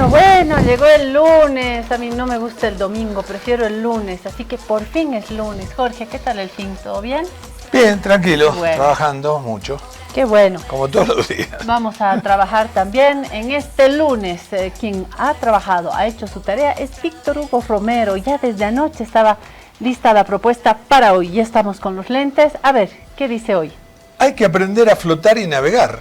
Bueno, llegó el lunes. A mí no me gusta el domingo, prefiero el lunes. Así que por fin es lunes. Jorge, ¿qué tal el fin? ¿Todo bien? Bien, tranquilo, bueno. Trabajando mucho. Qué bueno. Como todos los días. Vamos a trabajar también en este lunes. Quien ha trabajado, ha hecho su tarea, es Víctor Hugo Romero. Ya desde anoche estaba lista la propuesta para hoy. Ya estamos con los lentes. A ver, ¿qué dice hoy? Hay que aprender a flotar y navegar.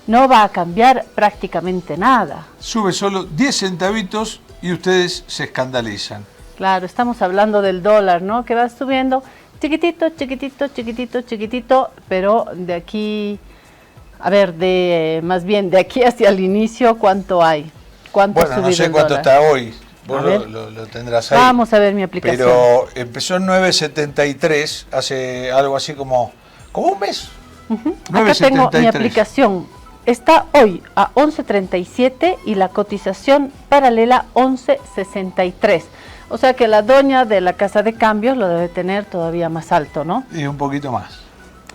No va a cambiar prácticamente nada. Sube solo 10 centavitos y ustedes se escandalizan. Claro, estamos hablando del dólar, ¿no? Que va subiendo chiquitito, chiquitito, chiquitito, chiquitito, pero de aquí, a ver, más bien de aquí hacia el inicio, ¿cuánto hay? ¿Cuánto ha subido no sé el cuánto dólar? está hoy. Vos lo tendrás ahí. Vamos a ver mi aplicación. Pero empezó en 9.73, hace algo así como un mes. Acá tengo mi aplicación. Está hoy a 11.37 y la cotización paralela 11.63. O sea que la doña de la casa de cambios lo debe tener todavía más alto, ¿no? Y un poquito más.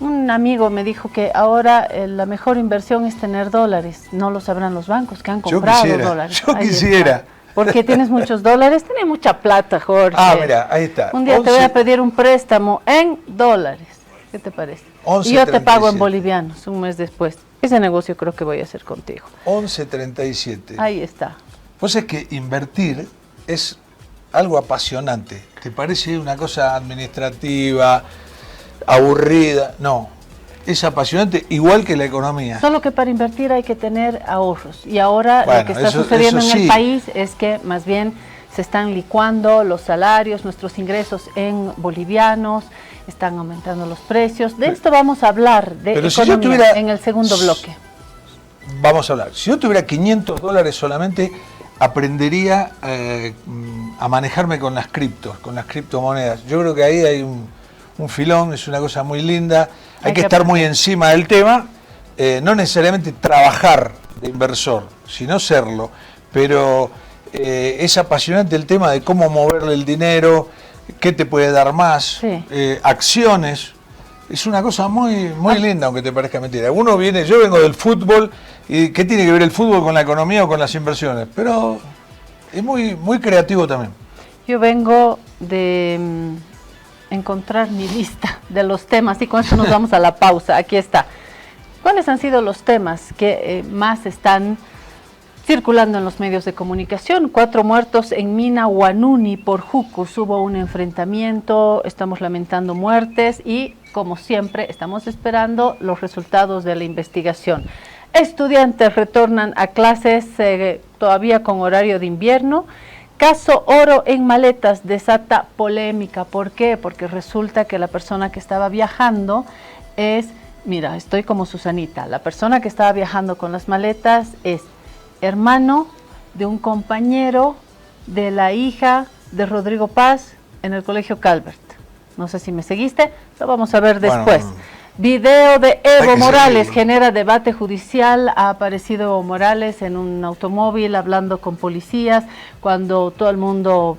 Un amigo me dijo que ahora la mejor inversión es tener dólares. No lo sabrán los bancos que han comprado dólares. Yo quisiera. Está. Porque tienes muchos dólares, tienes mucha plata, Jorge. Ah, mira, ahí está. Un día te voy a pedir un préstamo en dólares. ¿Qué te parece? 11, y yo te pago 37. en bolivianos un mes después. Ese negocio creo que voy a hacer contigo. 11.37. Ahí está. Pues es que invertir es algo apasionante. ¿Te parece una cosa administrativa, aburrida? No, es apasionante, igual que la economía. Solo que para invertir hay que tener ahorros. Y ahora lo que está sucediendo en el país es que más bien se están licuando los salarios, nuestros ingresos en bolivianos, están aumentando los precios. De esto vamos a hablar de economía en el segundo bloque. Vamos a hablar. Si yo tuviera $500 solamente, aprendería a manejarme con las criptomonedas. Yo creo que ahí hay un filón, es una cosa muy linda. Hay que estar muy encima del tema, no necesariamente trabajar de inversor, sino serlo. Pero es apasionante el tema de cómo moverle el dinero, qué te puede dar más, acciones. Es una cosa muy linda, aunque te parezca mentira. Yo vengo del fútbol, y ¿qué tiene que ver el fútbol con la economía o con las inversiones? Pero es muy creativo también. Yo vengo de encontrar mi lista de los temas y con eso nos vamos a la pausa. Aquí está. ¿Cuáles han sido los temas que más están circulando en los medios de comunicación? 4 muertos en Mina Huanuni por Jucus. Hubo un enfrentamiento, estamos lamentando muertes y, como siempre, estamos esperando los resultados de la investigación. Estudiantes retornan a clases todavía con horario de invierno. Caso oro en maletas desata polémica. ¿Por qué? Porque resulta que la persona que estaba viajando es, mira, estoy como Susanita, la persona que estaba viajando con las maletas es hermano de un compañero de la hija de Rodrigo Paz en el colegio Calvert. No sé si me seguiste, lo vamos a ver después. Video de Evo Morales genera debate judicial. Ha aparecido Evo Morales en un automóvil hablando con policías cuando todo el mundo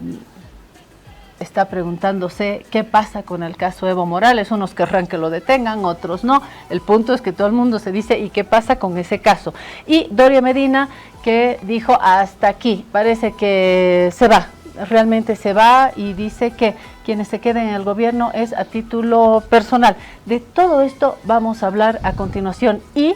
está preguntándose qué pasa con el caso Evo Morales. Unos querrán que lo detengan, otros no. El punto es que todo el mundo se dice ¿y qué pasa con ese caso? Y Doria Medina, que dijo hasta aquí, parece que se va, realmente se va, y dice que quienes se queden en el gobierno es a título personal. De todo esto vamos a hablar a continuación y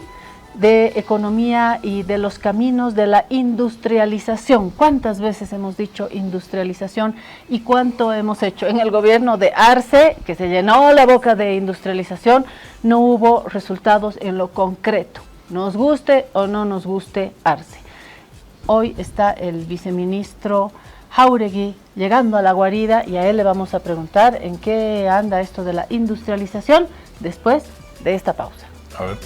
de economía y de los caminos de la industrialización. ¿Cuántas veces hemos dicho industrialización y cuánto hemos hecho? En el gobierno de Arce, que se llenó la boca de industrialización, no hubo resultados en lo concreto, nos guste o no nos guste Arce. Hoy está el viceministro Jáuregui llegando a la guarida y a él le vamos a preguntar en qué anda esto de la industrialización después de esta pausa. A ver.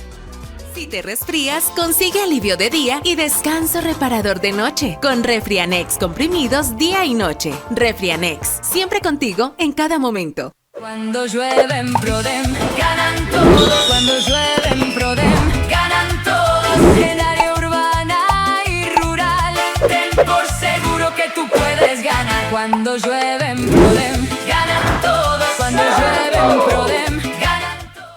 Si te resfrías, consigue alivio de día y descanso reparador de noche con Refrianex comprimidos día y noche. Refrianex, siempre contigo en cada momento. Cuando llueve en Prodem, ganan todos. Cuando llueve en Prodem, ganan todos. En área urbana y rural, ten por seguro que tú puedes ganar. Cuando llueve en Prodem, ganan todos. Cuando llueve en Prodem, ganan todos.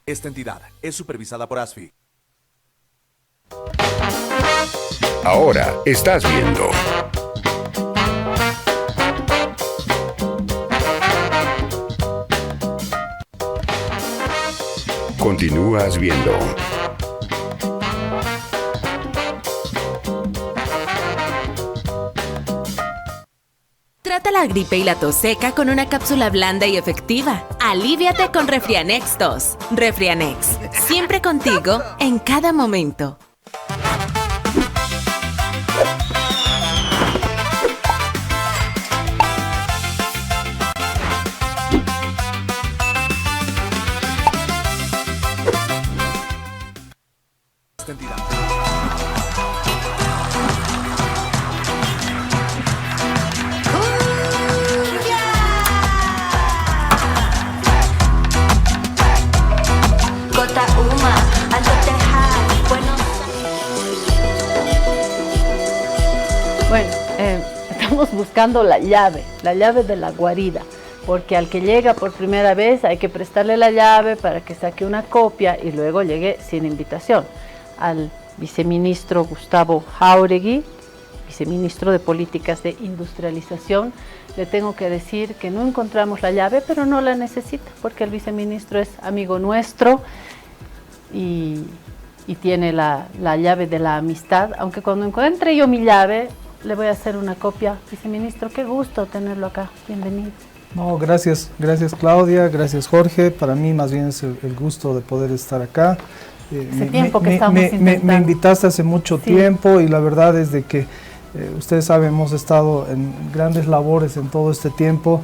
Esta entidad es supervisada por ASFI. Ahora estás viendo Continúas viendo Trata la gripe y la tos seca con una cápsula blanda y efectiva. Alíviate con Refrianex Tos. Refrianex, siempre contigo en cada momento. Esta entidad. Bueno, estamos buscando la llave de la guarida, porque al que llega por primera vez hay que prestarle la llave para que saque una copia y luego llegue sin invitación. Al viceministro Gustavo Jáuregui, viceministro de Políticas de Industrialización, le tengo que decir que no encontramos la llave, pero no la necesita, porque el viceministro es amigo nuestro y tiene la llave de la amistad, aunque cuando encuentre yo mi llave, le voy a hacer una copia. Viceministro, qué gusto tenerlo acá, bienvenido. No, gracias Claudia, gracias Jorge, para mí más bien es el gusto de poder estar acá. Hace tiempo que estamos intentando. Me invitaste hace mucho tiempo y la verdad es de que ustedes saben, hemos estado en grandes labores en todo este tiempo,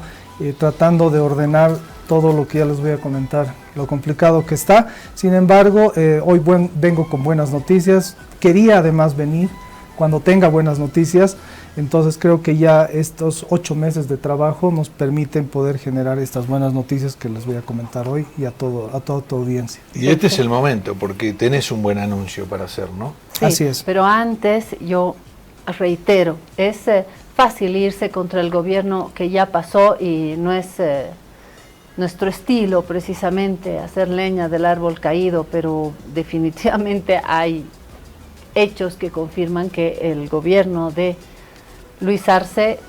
tratando de ordenar todo lo que ya les voy a comentar, lo complicado que está. Sin embargo, hoy vengo con buenas noticias, quería además venir cuando tenga buenas noticias, entonces creo que ya estos 8 meses de trabajo nos permiten poder generar estas buenas noticias que les voy a comentar hoy y a toda tu audiencia. Y este es el momento, porque tenés un buen anuncio para hacer, ¿no? Sí, así es. Pero antes yo reitero, es fácil irse contra el gobierno que ya pasó y no es nuestro estilo precisamente hacer leña del árbol caído, pero definitivamente hay hechos que confirman que el gobierno de Luis Arce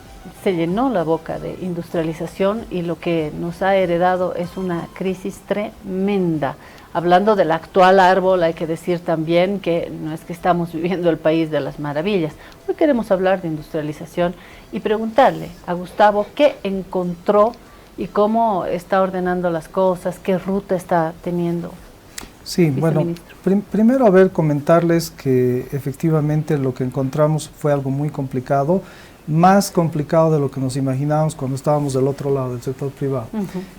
se llenó la boca de industrialización y lo que nos ha heredado es una crisis tremenda. Hablando del actual árbol, hay que decir también que no es que estamos viviendo el país de las maravillas. Hoy queremos hablar de industrialización y preguntarle a Gustavo qué encontró y cómo está ordenando las cosas, qué ruta está teniendo. Sí, bueno, primero comentarles que efectivamente lo que encontramos fue algo muy complicado, más complicado de lo que nos imaginábamos cuando estábamos del otro lado, del sector privado.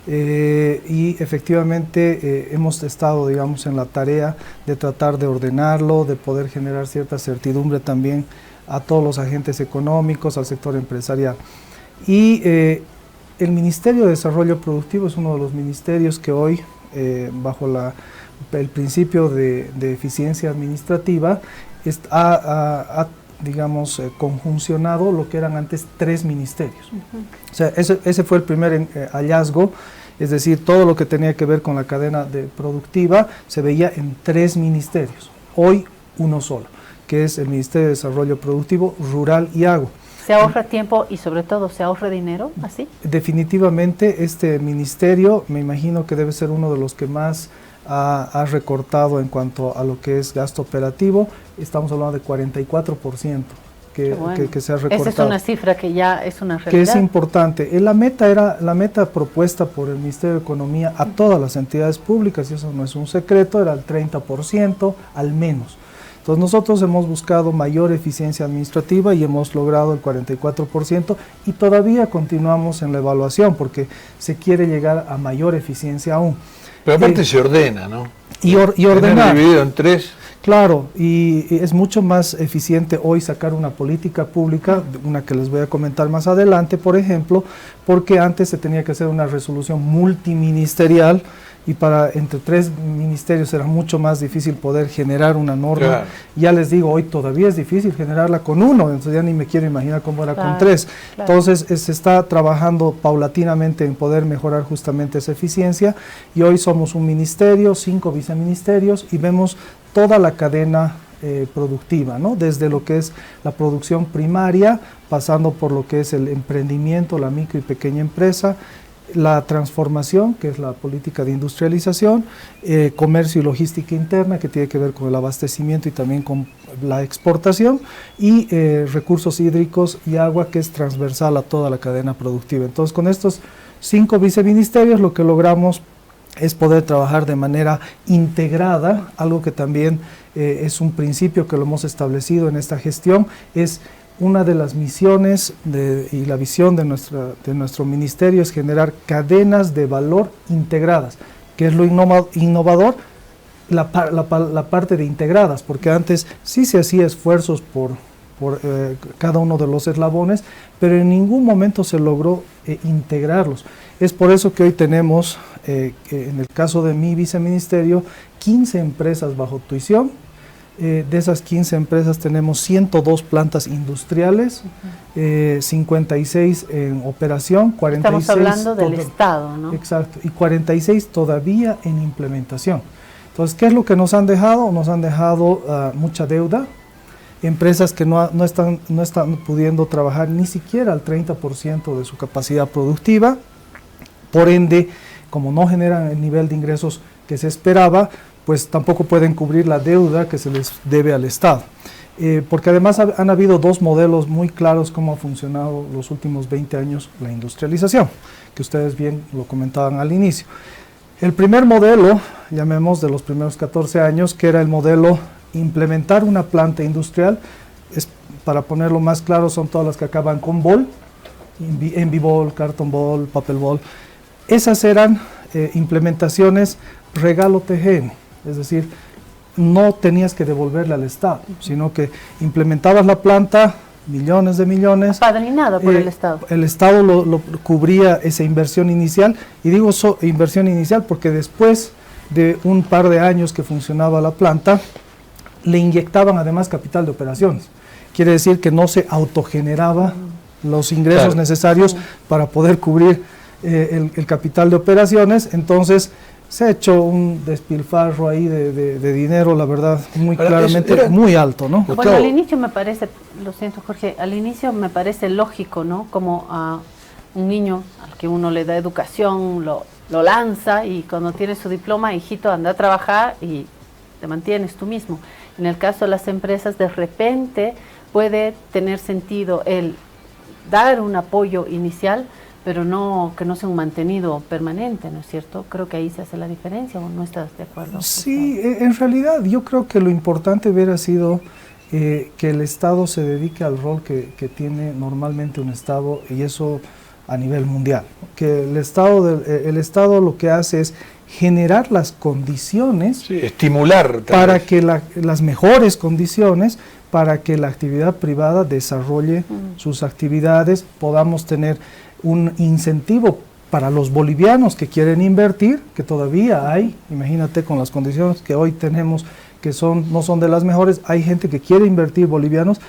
Y efectivamente hemos estado, digamos, en la tarea de tratar de ordenarlo, de poder generar cierta certidumbre también a todos los agentes económicos, al sector empresarial. Y el Ministerio de Desarrollo Productivo es uno de los ministerios que hoy, bajo el principio de eficiencia administrativa, digamos, conjuncionado lo que eran antes 3 ministerios. O sea, ese fue el primer hallazgo, es decir, todo lo que tenía que ver con la cadena productiva se veía en 3 ministerios, hoy uno solo, que es el Ministerio de Desarrollo Productivo, Rural y Agro. ¿Se ahorra tiempo y sobre todo se ahorra dinero así? Definitivamente este ministerio me imagino que debe ser uno de los que más ha recortado en cuanto a lo que es gasto operativo, estamos hablando de 44%. Que se ha recortado. Esa es una cifra que ya es una realidad. Que es importante. La meta propuesta por el Ministerio de Economía a todas las entidades públicas, y eso no es un secreto, era el 30% al menos. Entonces nosotros hemos buscado mayor eficiencia administrativa y hemos logrado el 44% y todavía continuamos en la evaluación porque se quiere llegar a mayor eficiencia aún. Pero aparte se ordena, ¿no? Y ordenar. Dividido en 3. Claro, y es mucho más eficiente hoy sacar una política pública, una que les voy a comentar más adelante, por ejemplo, porque antes se tenía que hacer una resolución multiministerial y entre 3 ministerios era mucho más difícil poder generar una norma. Claro. Ya les digo, hoy todavía es difícil generarla con 1, entonces ya ni me quiero imaginar cómo era con 3. Claro. Entonces se está trabajando paulatinamente en poder mejorar justamente esa eficiencia y hoy somos un ministerio, 5 viceministerios y vemos toda la cadena productiva, ¿no? Desde lo que es la producción primaria, pasando por lo que es el emprendimiento, la micro y pequeña empresa, la transformación, que es la política de industrialización, comercio y logística interna, que tiene que ver con el abastecimiento y también con la exportación, y recursos hídricos y agua, que es transversal a toda la cadena productiva. Entonces, con estos 5 viceministerios, lo que logramos es poder trabajar de manera integrada, algo que también es un principio que lo hemos establecido en esta gestión, es una de las misiones y la visión de nuestro ministerio es generar cadenas de valor integradas, que es lo innovador, la parte de integradas, porque antes sí se hacía esfuerzos por cada uno de los eslabones, pero en ningún momento se logró integrarlos. Es por eso que hoy tenemos, en el caso de mi viceministerio, 15 empresas bajo tuición. De esas 15 empresas tenemos 102 plantas industriales, 56 en operación, 46... Estamos hablando del Estado, ¿no? Exacto, y 46 todavía en implementación. Entonces, ¿qué es lo que nos han dejado? Nos han dejado mucha deuda, empresas que no están pudiendo trabajar ni siquiera al 30% de su capacidad productiva, por ende, como no generan el nivel de ingresos que se esperaba, pues tampoco pueden cubrir la deuda que se les debe al Estado. Porque además han habido 2 modelos muy claros cómo ha funcionado los últimos 20 años la industrialización, que ustedes bien lo comentaban al inicio. El primer modelo, llamemos de los primeros 14 años, que era el modelo implementar una planta industrial, para ponerlo más claro, son todas las que acaban con bol, envibol, carton bol, papel bol. Esas eran implementaciones regalo TGN, es decir, no tenías que devolverle al Estado, sino que implementabas la planta, millones de millones. Apadrinada por el Estado. El Estado lo cubría esa inversión inicial, y digo inversión inicial porque después de un par de años que funcionaba la planta, le inyectaban además capital de operaciones. Quiere decir que no se autogeneraba los ingresos necesarios para poder cubrir el capital de operaciones. Entonces se ha hecho un despilfarro ahí de dinero, la verdad, claramente muy alto, ¿no? Bueno, al inicio me parece, lo siento Jorge, al inicio me parece lógico, ¿no? Como a un niño al que uno le da educación, lo lanza, y cuando tiene su diploma, hijito, anda a trabajar y te mantienes tú mismo. En el caso de las empresas, de repente puede tener sentido el dar un apoyo inicial, pero no que no sea un mantenido permanente, ¿no es cierto? Creo que ahí se hace la diferencia, ¿o no estás de acuerdo? Sí, en realidad yo creo que lo importante hubiera sido que el Estado se dedique al rol que tiene normalmente un Estado, y eso a nivel mundial. Que el Estado lo que hace es generar las condiciones, estimular para que las mejores condiciones para que la actividad privada desarrolle sus actividades, podamos tener un incentivo para los bolivianos que quieren invertir, que todavía hay, imagínate con las condiciones que hoy tenemos, que no son de las mejores, hay gente que quiere invertir, bolivianos,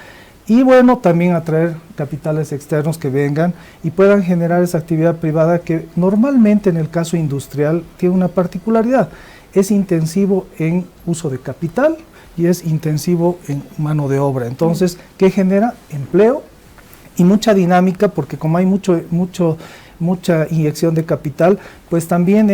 y bueno, también atraer capitales externos que vengan y puedan generar esa actividad privada que normalmente en el caso industrial tiene una particularidad, es intensivo en uso de capital y es intensivo en mano de obra. Entonces, ¿qué genera? Empleo y mucha dinámica, porque como hay mucha inyección de capital, pues también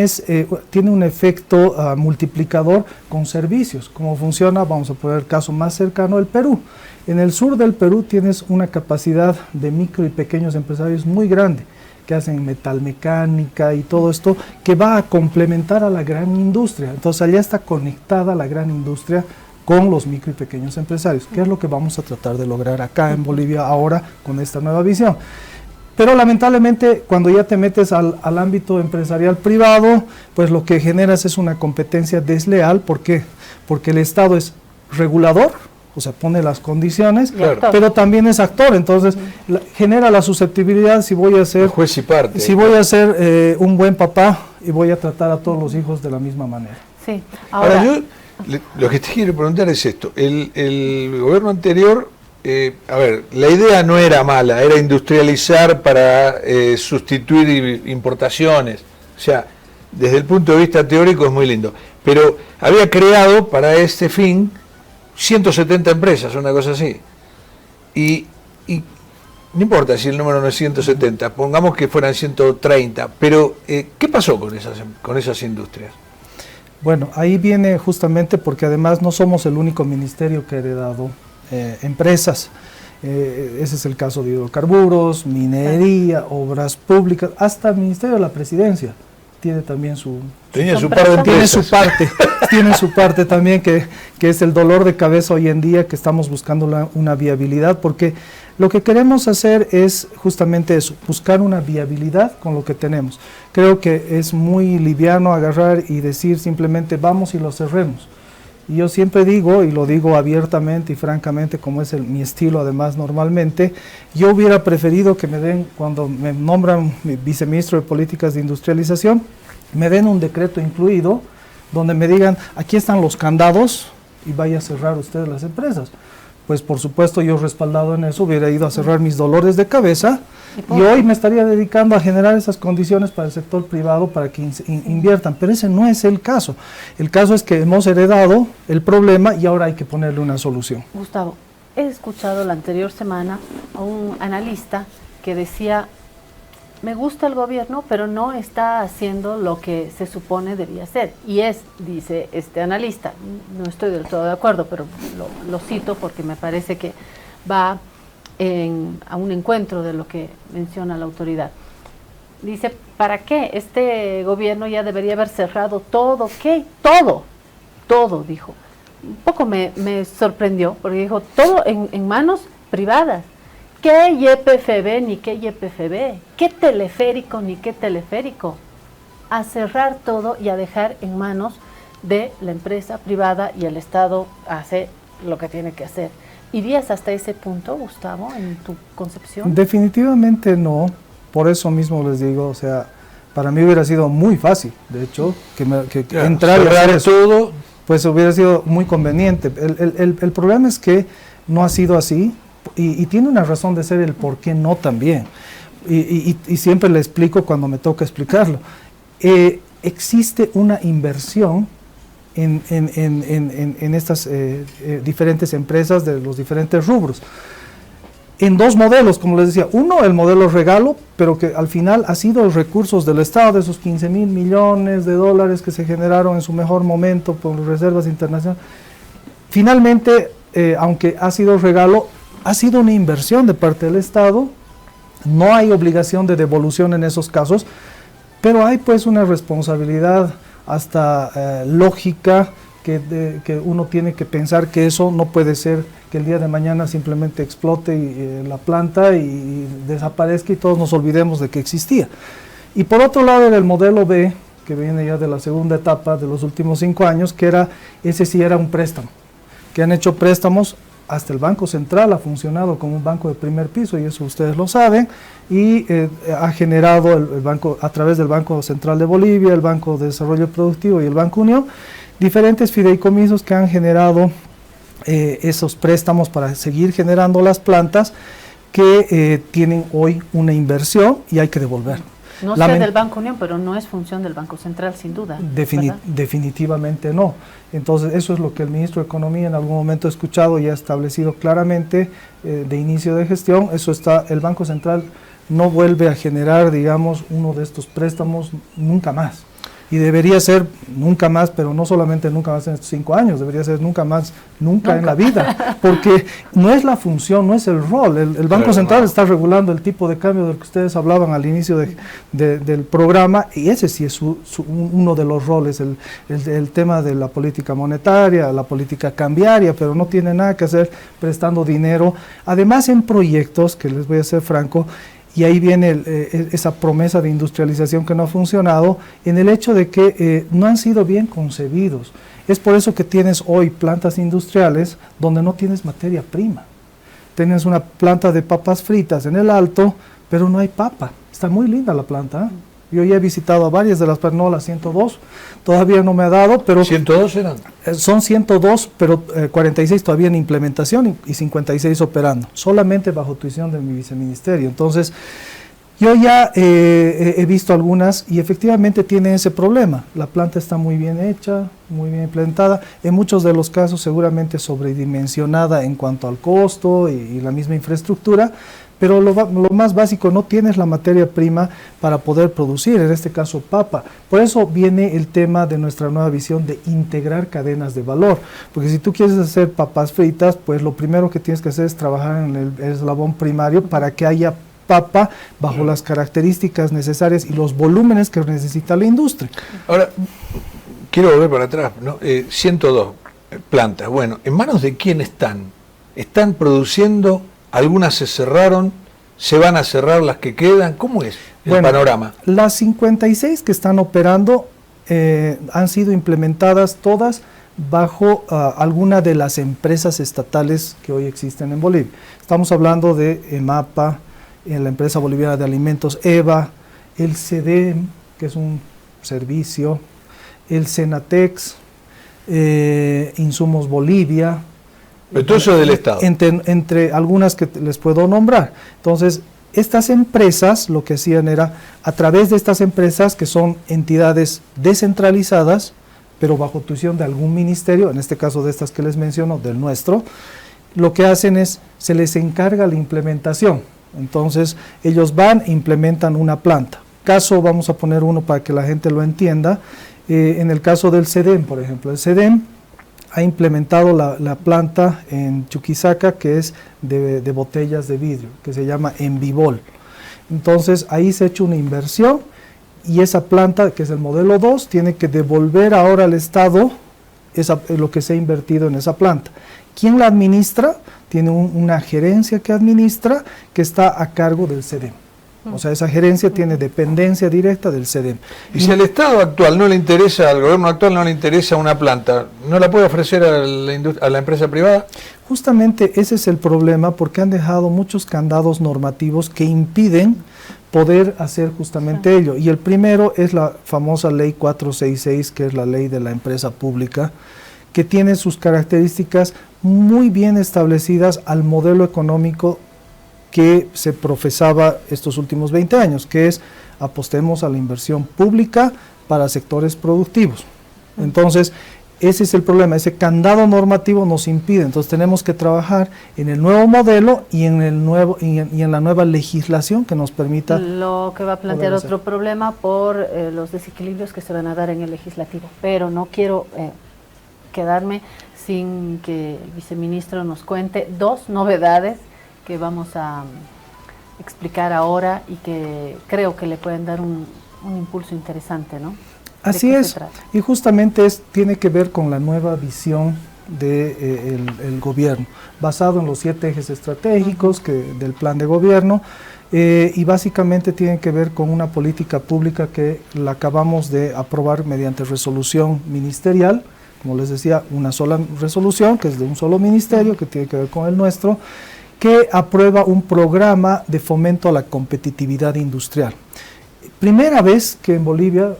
tiene un efecto multiplicador con servicios. ¿Cómo funciona? Vamos a poner el caso más cercano, el Perú. En el sur del Perú tienes una capacidad de micro y pequeños empresarios muy grande, que hacen metalmecánica y todo esto, que va a complementar a la gran industria. Entonces allá está conectada la gran industria con los micro y pequeños empresarios, que es lo que vamos a tratar de lograr acá en Bolivia ahora con esta nueva visión. Pero lamentablemente cuando ya te metes al ámbito empresarial privado, pues lo que generas es una competencia desleal. ¿Por qué? Porque el Estado es regulador, o sea, pone las condiciones, claro, pero también es actor. Entonces genera la susceptibilidad si voy a ser juez y parte, si voy a ser un buen papá y voy a tratar a todos los hijos de la misma manera. Sí. Ahora yo lo que te quiero preguntar es esto. El gobierno anterior, a ver, la idea no era mala, era industrializar para sustituir importaciones. O sea, desde el punto de vista teórico es muy lindo. Pero había creado para este fin 170 empresas, una cosa así. Y no importa si el número no es 170, pongamos que fueran 130, pero ¿qué pasó con esas industrias? Bueno, ahí viene justamente porque además no somos el único ministerio que ha heredado empresas. Ese es el caso de hidrocarburos, minería, obras públicas, hasta el Ministerio de la Presidencia tiene también tiene su parte también, que es el dolor de cabeza hoy en día, que estamos buscando una viabilidad, porque lo que queremos hacer es justamente eso, buscar una viabilidad con lo que tenemos. Creo que es muy liviano agarrar y decir simplemente vamos y lo cerremos. Y yo siempre digo, y lo digo abiertamente y francamente, como es mi estilo además normalmente, yo hubiera preferido que me den, cuando me nombran viceministro de Políticas de Industrialización, me den un decreto incluido, donde me digan, aquí están los candados y vaya a cerrar ustedes las empresas. Pues por supuesto yo respaldado en eso hubiera ido a cerrar mis dolores de cabeza y hoy me estaría dedicando a generar esas condiciones para el sector privado para que inviertan, pero ese no es el caso. El caso es que hemos heredado el problema y ahora hay que ponerle una solución. Gustavo, he escuchado la anterior semana a un analista que decía, me gusta el gobierno, pero no está haciendo lo que se supone debía hacer. Y dice este analista, no estoy del todo de acuerdo, pero lo cito porque me parece que va a un encuentro de lo que menciona la autoridad. Dice, ¿para qué? Este gobierno ya debería haber cerrado todo. ¿Qué? Todo, dijo. Un poco me sorprendió, porque dijo, todo en manos privadas. ¿Qué YPFB ni qué YPFB? ¿Qué teleférico ni qué teleférico? A cerrar todo y a dejar en manos de la empresa privada, y el Estado hace lo que tiene que hacer. ¿Irías hasta ese punto, Gustavo, en tu concepción? Definitivamente no, por eso mismo les digo, o sea, para mí hubiera sido muy fácil, de hecho, que entrar y hacer todo, pues hubiera sido muy conveniente. El problema es que no ha sido así. Y tiene una razón de ser el por qué no también. Y siempre le explico cuando me toca explicarlo. Existe una inversión en estas diferentes empresas de los diferentes rubros. En dos modelos, como les decía. Uno, el modelo regalo, pero que al final ha sido recursos del Estado, de esos 15.000 millones de dólares que se generaron en su mejor momento por reservas internacionales. Finalmente, aunque ha sido regalo, ha sido una inversión de parte del Estado, no hay obligación de devolución en esos casos, pero hay pues una responsabilidad hasta lógica que uno tiene que pensar que eso no puede ser que el día de mañana simplemente explote la planta y desaparezca y todos nos olvidemos de que existía. Y por otro lado era el modelo B, que viene ya de la segunda etapa de los últimos 5 años, que ese sí era un préstamo, que han hecho préstamos. Hasta el Banco Central ha funcionado como un banco de primer piso, y eso ustedes lo saben, y ha generado el banco, a través del Banco Central de Bolivia, el Banco de Desarrollo Productivo y el Banco Unión, diferentes fideicomisos que han generado esos préstamos para seguir generando las plantas que tienen hoy una inversión y hay que devolver. No sé del Banco Unión, pero no es función del Banco Central, sin duda. Definitivamente no. Entonces, eso es lo que el ministro de Economía en algún momento ha escuchado y ha establecido claramente de inicio de gestión. Eso está, el Banco Central no vuelve a generar, digamos, uno de estos préstamos nunca más. Y debería ser nunca más, pero no solamente nunca más en estos 5 años, debería ser nunca más, nunca en la vida, porque no es la función, no es el rol. El Banco Central está regulando el tipo de cambio del que ustedes hablaban al inicio del programa, y ese sí es uno de los roles, el tema de la política monetaria, la política cambiaria, pero no tiene nada que hacer prestando dinero, además en proyectos, que les voy a ser franco, y ahí viene esa promesa de industrialización que no ha funcionado, en el hecho de que no han sido bien concebidos. Es por eso que tienes hoy plantas industriales donde no tienes materia prima. Tienes una planta de papas fritas en el Alto, pero no hay papa. Está muy linda la planta, ¿eh? Yo ya he visitado a varias de las, no, las 102, todavía no me ha dado, pero... ¿102 eran? Son 102, pero 46 todavía en implementación y 56 operando, solamente bajo tuición de mi viceministerio. Entonces, yo ya he visto algunas y efectivamente tienen ese problema. La planta está muy bien hecha, muy bien implementada, en muchos de los casos seguramente sobredimensionada en cuanto al costo y la misma infraestructura, pero lo más básico, no tienes la materia prima para poder producir, en este caso papa. Por eso viene el tema de nuestra nueva visión de integrar cadenas de valor, porque si tú quieres hacer papas fritas, pues lo primero que tienes que hacer es trabajar en el eslabón primario para que haya papa bajo las características necesarias y los volúmenes que necesita la industria. Ahora, quiero volver para atrás, ¿no? 102 plantas, bueno, ¿en manos de quién están? ¿Están produciendo? Algunas se cerraron, se van a cerrar las que quedan. ¿Cómo es el panorama? Las 56 que están operando han sido implementadas todas bajo alguna de las empresas estatales que hoy existen en Bolivia. Estamos hablando de EMAPA, la empresa boliviana de alimentos EVA, el CEDEM, que es un servicio, el Senatex, Insumos Bolivia. Pero todo eso del Estado. Entre algunas que les puedo nombrar. Entonces, estas empresas lo que hacían era, a través de estas empresas, que son entidades descentralizadas, pero bajo tuición de algún ministerio, en este caso de estas que les menciono, del nuestro, lo que hacen es, se les encarga la implementación. Entonces, ellos van e implementan una planta. Caso, vamos a poner uno para que la gente lo entienda, en el caso del CEDEM, por ejemplo, el CEDEM ha implementado la planta en Chuquisaca, que es de botellas de vidrio, que se llama Envibol. Entonces ahí se ha hecho una inversión y esa planta, que es el modelo 2, tiene que devolver ahora al Estado lo que se ha invertido en esa planta. ¿Quién la administra? Tiene una gerencia que administra, que está a cargo del CEDEM. O sea, esa gerencia tiene dependencia directa del CEDEM. Y si al Estado actual no le interesa, al gobierno actual no le interesa una planta, ¿no la puede ofrecer a la empresa privada? Justamente ese es el problema, porque han dejado muchos candados normativos que impiden poder hacer justamente ello. Y el primero es la famosa ley 466, que es la ley de la empresa pública, que tiene sus características muy bien establecidas al modelo económico que se profesaba estos últimos 20 años, que es apostemos a la inversión pública para sectores productivos. Entonces, ese es el problema, ese candado normativo nos impide, entonces tenemos que trabajar en el nuevo modelo y en la nueva legislación que nos permita. Lo que va a plantear otro problema por los desequilibrios que se van a dar en el legislativo, pero no quiero quedarme sin que el viceministro nos cuente 2 novedades que vamos a explicar ahora y que creo que le pueden dar un impulso interesante, ¿no? Así es, y justamente tiene que ver con la nueva visión del gobierno, basado en los 7 ejes estratégicos del plan de gobierno, y básicamente tiene que ver con una política pública que la acabamos de aprobar mediante resolución ministerial, como les decía, una sola resolución, que es de un solo ministerio, que tiene que ver con el nuestro, que aprueba un programa de fomento a la competitividad industrial. Primera vez que en Bolivia,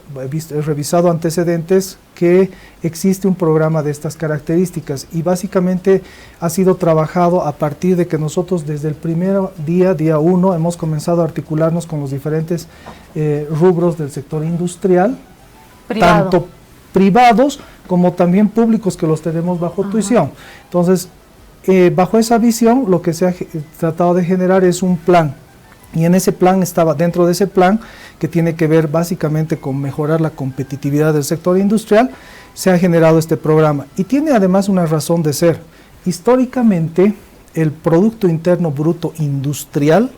he revisado antecedentes, que existe un programa de estas características y básicamente ha sido trabajado a partir de que nosotros desde el primer día 1, hemos comenzado a articularnos con los diferentes rubros del sector industrial, tanto privados como también públicos que los tenemos bajo tuición. Entonces, bajo esa visión, lo que se ha tratado de generar es un plan Y en ese plan estaba, dentro de ese plan, que tiene que ver básicamente con mejorar la competitividad del sector industrial, se ha generado este programa. Y tiene además una razón de ser. Históricamente, el Producto Interno Bruto Industrial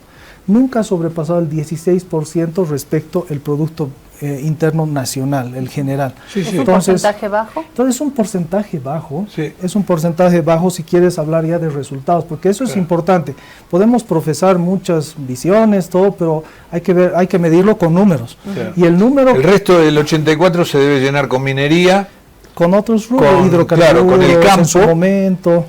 nunca ha sobrepasado el 16% respecto al Producto Interno Nacional, el general. Sí, sí. ¿Es un porcentaje bajo? Entonces es un porcentaje bajo, Sí. es un porcentaje bajo si quieres hablar ya de resultados, porque eso es importante. Podemos profesar muchas visiones, todo, pero hay que medirlo con números. Claro. Y el número El resto del 84 se debe llenar con minería. con otros rubros, Con- hidrocarburos claro, con el en su campo. momento.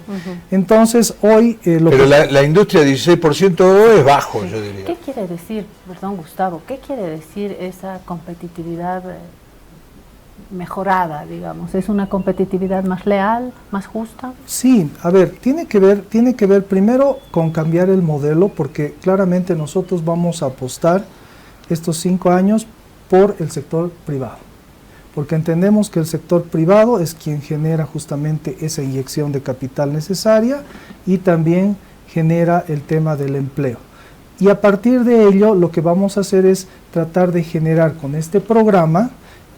Entonces hoy Pero la industria 16% es bajo, yo diría. ¿Qué quiere decir, perdón Gustavo, qué quiere decir esa competitividad mejorada, digamos? ¿Es una competitividad más leal, más justa? Sí, a ver, tiene que ver primero con cambiar el modelo, porque claramente nosotros vamos a apostar estos 5 años por el sector privado, porque entendemos que el sector privado es quien genera justamente esa inyección de capital necesaria y también genera el tema del empleo. Y a partir de ello lo que vamos a hacer es tratar de generar con este programa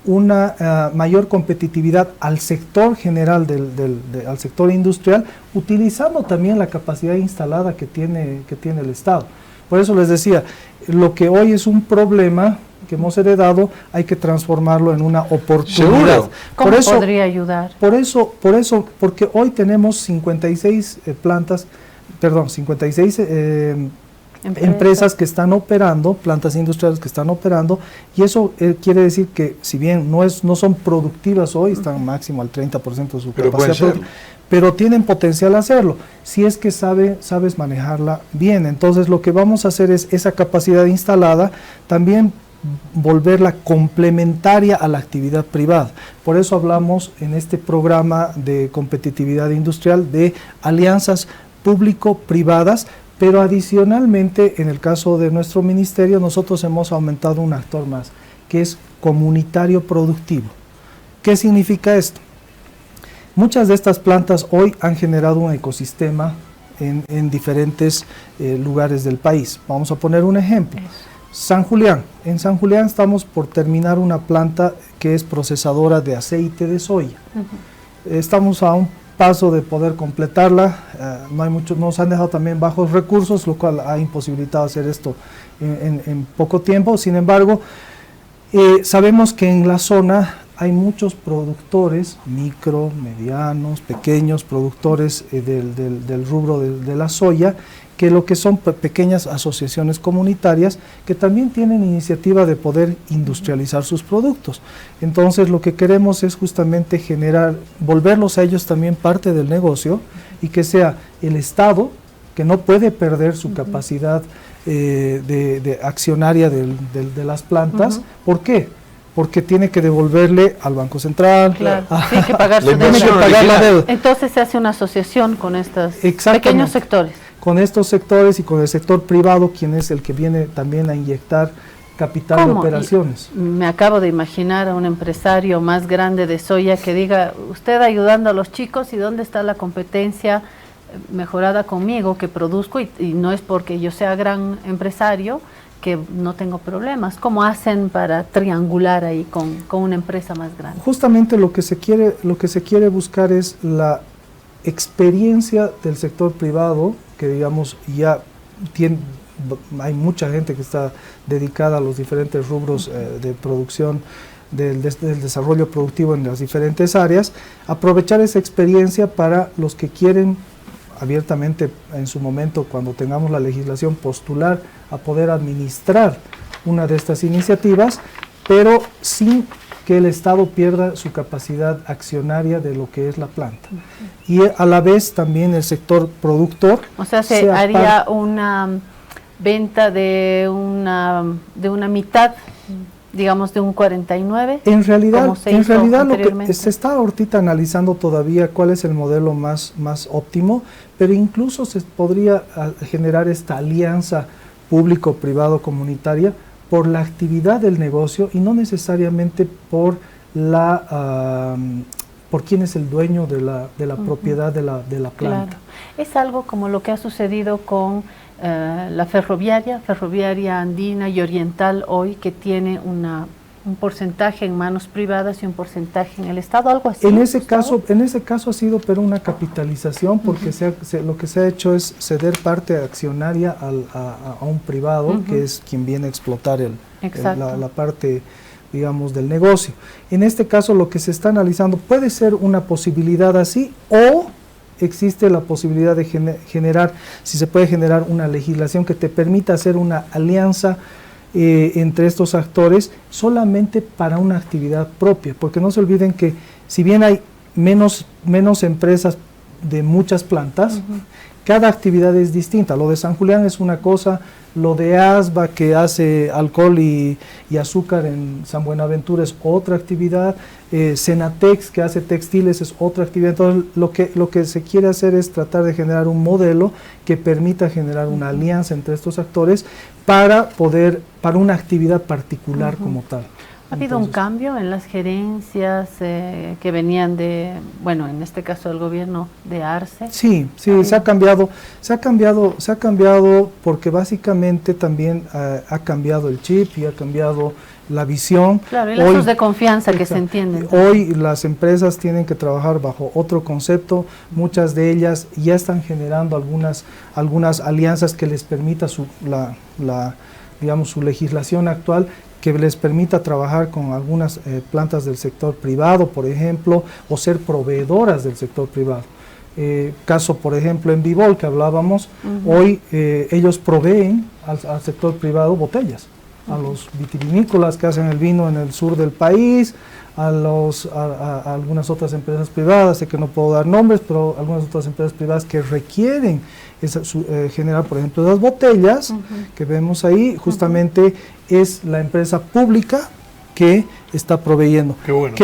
una mayor competitividad al sector general, al sector industrial, utilizando también la capacidad instalada que tiene el Estado. Por eso les decía, lo que hoy es un problema que hemos heredado, hay que transformarlo en una oportunidad. ¿Seguro? ¿Cómo Por eso, podría ayudar? porque hoy tenemos 56 empresas que están operando, plantas industriales que están operando, y eso quiere decir que si bien no son productivas hoy, están máximo al 30% de su Pero capacidad pueden serlo. productiva, pero tienen potencial a hacerlo, si es que sabes manejarla bien. Entonces lo que vamos a hacer es esa capacidad instalada, también volverla complementaria a la actividad privada. Por eso hablamos en este programa de competitividad industrial de alianzas público-privadas, pero adicionalmente, en el caso de nuestro ministerio, nosotros hemos aumentado un actor más, que es comunitario productivo. ¿Qué significa esto? Muchas de estas plantas hoy han generado un ecosistema en diferentes lugares del país. Vamos a poner un ejemplo. San Julián. En San Julián estamos por terminar una planta que es procesadora de aceite de soya. Estamos a un paso de poder completarla, nos han dejado también bajos recursos, lo cual ha imposibilitado hacer esto en poco tiempo. Sin embargo, sabemos que en la zona hay muchos productores, micro, medianos, pequeños productores del rubro de la soya, que lo que son pequeñas asociaciones comunitarias que también tienen iniciativa de poder industrializar sus productos. Entonces lo que queremos es justamente volverlos a ellos también parte del negocio, y que sea el Estado, que no puede perder su capacidad de accionaria de las plantas. ¿Por qué? Porque tiene que devolverle al Banco Central, Claro, tiene que pagar su La inversión deuda. pagar la deuda. Entonces se hace una asociación con estos Exactamente. pequeños sectores. Con estos sectores y con el sector privado, quien es el que viene también a inyectar capital de ¿Cómo? operaciones. Me acabo de imaginar a un empresario más grande de soya que diga, usted ayudando a los chicos, ¿y dónde está la competencia mejorada conmigo que produzco? Y no es porque yo sea gran empresario que no tengo problemas. ¿Cómo hacen para triangular ahí con una empresa más grande? Justamente lo que se quiere buscar es la experiencia del sector privado, que digamos ya hay mucha gente que está dedicada a los diferentes rubros de producción, del desarrollo productivo en las diferentes áreas, aprovechar esa experiencia para los que quieren abiertamente en su momento, cuando tengamos la legislación, postular a poder administrar una de estas iniciativas, pero sin que el Estado pierda su capacidad accionaria de lo que es la planta. Y a la vez también el sector productor. O sea, se haría una venta de una mitad, digamos de un 49. En realidad como se hizo lo que anteriormente. se está ahorita analizando todavía cuál es el modelo más óptimo, pero incluso se podría generar esta alianza público-privado-comunitaria por la actividad del negocio y no necesariamente por quién es el dueño de la propiedad de la planta. Claro. Es algo como lo que ha sucedido con la ferroviaria andina y oriental hoy, que tiene un porcentaje en manos privadas y un porcentaje en el Estado, algo así. En ese caso ha sido pero una capitalización, porque lo que se ha hecho es ceder parte accionaria a un privado, que es quien viene a explotar la parte, digamos, del negocio. En este caso lo que se está analizando puede ser una posibilidad así, o existe la posibilidad de generar, si se puede generar una legislación que te permita hacer una alianza entre estos actores solamente para una actividad propia, porque no se olviden que si bien hay menos empresas de muchas plantas, cada actividad es distinta. Lo de San Julián es una cosa, lo de ASBA, que hace alcohol y azúcar en San Buenaventura, es otra actividad. Senatex, que hace textiles, es otra actividad. Entonces lo que se quiere hacer es tratar de generar un modelo que permita generar una alianza entre estos actores para una actividad particular como tal. ¿Ha habido un cambio en las gerencias que venían de, bueno, en este caso del gobierno de Arce? Sí, se ha cambiado porque básicamente también ha cambiado el chip y ha cambiado la visión. Claro, y lazos de confianza que se entienden. Hoy las empresas tienen que trabajar bajo otro concepto, muchas de ellas ya están generando algunas alianzas que les permita su legislación actual, que les permita trabajar con algunas plantas del sector privado, por ejemplo, o ser proveedoras del sector privado. Caso, por ejemplo, en Bivol, que hablábamos, hoy ellos proveen al sector privado botellas, a los vitivinícolas que hacen el vino en el sur del país, a algunas otras empresas privadas, sé que no puedo dar nombres, pero algunas otras empresas privadas que requieren generar, por ejemplo, las botellas que vemos ahí, justamente es la empresa pública que está proveyendo. Qué bueno.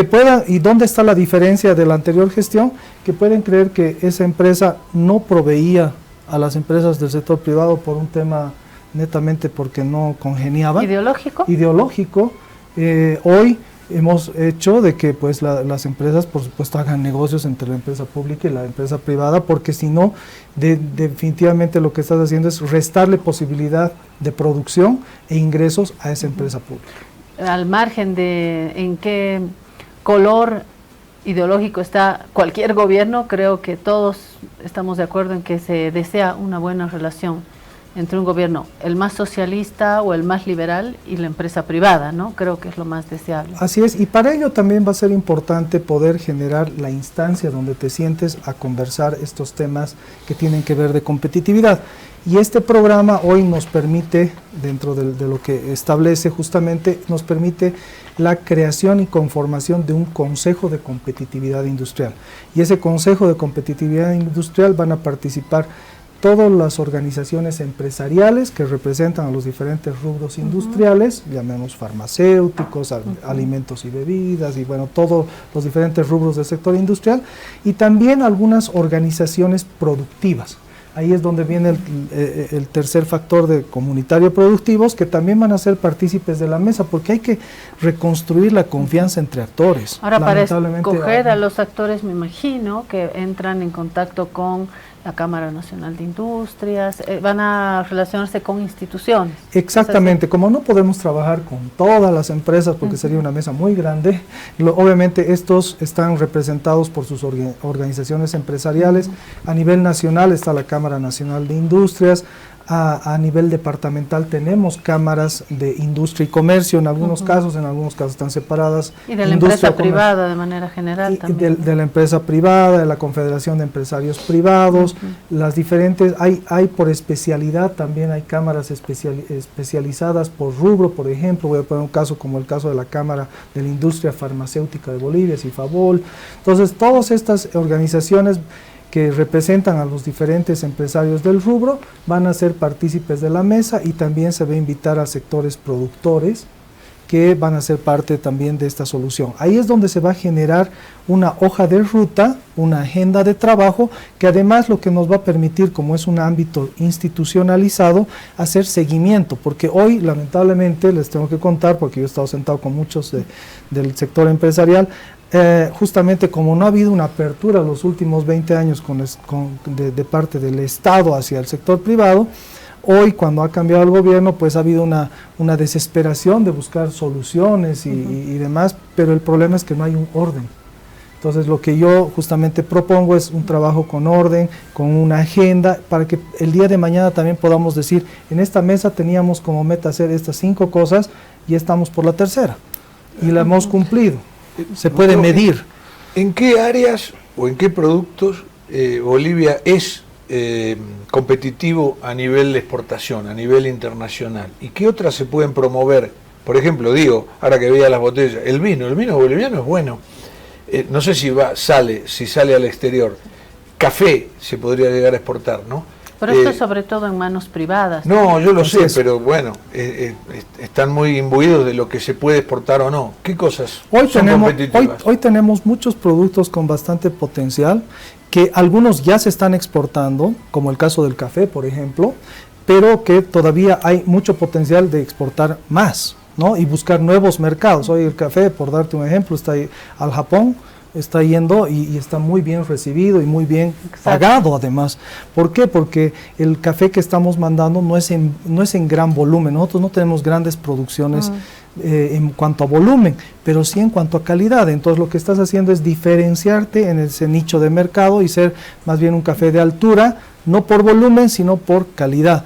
¿Y dónde está la diferencia de la anterior gestión? Que pueden creer que esa empresa no proveía a las empresas del sector privado por un tema netamente porque no congeniaba. Ideológico. Hoy hemos hecho de que pues las empresas, por supuesto, hagan negocios entre la empresa pública y la empresa privada, porque si no, definitivamente lo que estás haciendo es restarle posibilidad de producción e ingresos a esa empresa pública. Al margen de en qué color ideológico está cualquier gobierno, creo que todos estamos de acuerdo en que se desea una buena relación entre un gobierno, el más socialista o el más liberal, y la empresa privada, ¿no? Creo que es lo más deseable. Así es, y para ello también va a ser importante poder generar la instancia donde te sientes a conversar estos temas que tienen que ver de competitividad. Y este programa hoy nos permite, dentro de lo que establece justamente, nos permite la creación y conformación de un Consejo de Competitividad Industrial. Y ese Consejo de Competitividad Industrial van a participar todas las organizaciones empresariales que representan a los diferentes rubros industriales, llamemos farmacéuticos, alimentos y bebidas, y bueno, todos los diferentes rubros del sector industrial, y también algunas organizaciones productivas. Ahí es donde viene el tercer factor de comunitario productivos, que también van a ser partícipes de la mesa, porque hay que reconstruir la confianza entre actores. Ahora, para escoger a los actores, me imagino que entran en contacto con la Cámara Nacional de Industrias, van a relacionarse con instituciones. Exactamente, como no podemos trabajar con todas las empresas porque sería una mesa muy grande, obviamente estos están representados por sus organizaciones empresariales. A nivel nacional está la Cámara Nacional de Industrias. A nivel departamental tenemos cámaras de industria y comercio, en algunos casos están separadas. Y de la empresa privada de manera general también. De la empresa privada, de la Confederación de Empresarios Privados, las diferentes, hay por especialidad también, hay cámaras especializadas por rubro. Por ejemplo, voy a poner un caso como el caso de la Cámara de la Industria Farmacéutica de Bolivia, CIFABOL. Entonces, todas estas organizaciones que representan a los diferentes empresarios del rubro van a ser partícipes de la mesa, y también se va a invitar a sectores productores que van a ser parte también de esta solución. Ahí es donde se va a generar una hoja de ruta, una agenda de trabajo, que además lo que nos va a permitir, como es un ámbito institucionalizado, hacer seguimiento, porque hoy lamentablemente les tengo que contar, porque yo he estado sentado con muchos del sector empresarial, justamente como no ha habido una apertura los últimos 20 años de parte del Estado hacia el sector privado, hoy cuando ha cambiado el gobierno, pues ha habido una desesperación de buscar soluciones y demás, pero el problema es que no hay un orden. Entonces lo que yo justamente propongo es un trabajo con orden, con una agenda, para que el día de mañana también podamos decir, en esta mesa teníamos como meta hacer estas 5 cosas y estamos por la tercera, y la hemos cumplido. Se puede medir. ¿En qué áreas o en qué productos Bolivia es competitivo a nivel de exportación, a nivel internacional? ¿Y qué otras se pueden promover? Por ejemplo, digo, ahora que veía las botellas, el vino boliviano es bueno. No sé si sale al exterior. Café se podría llegar a exportar, ¿no? Pero esto es sobre todo en manos privadas. No, yo lo sé, pero bueno, están muy imbuidos de lo que se puede exportar o no. ¿Qué cosas son competitivas? Hoy tenemos muchos productos con bastante potencial, que algunos ya se están exportando, como el caso del café, por ejemplo, pero que todavía hay mucho potencial de exportar más, ¿no? Y buscar nuevos mercados. Hoy el café, por darte un ejemplo, está ahí al Japón, está yendo y está muy bien recibido y muy bien pagado además. ¿Por qué? Porque el café que estamos mandando no es en gran volumen. Nosotros no tenemos grandes producciones en cuanto a volumen, pero sí en cuanto a calidad. Entonces lo que estás haciendo es diferenciarte en ese nicho de mercado y ser más bien un café de altura, no por volumen, sino por calidad.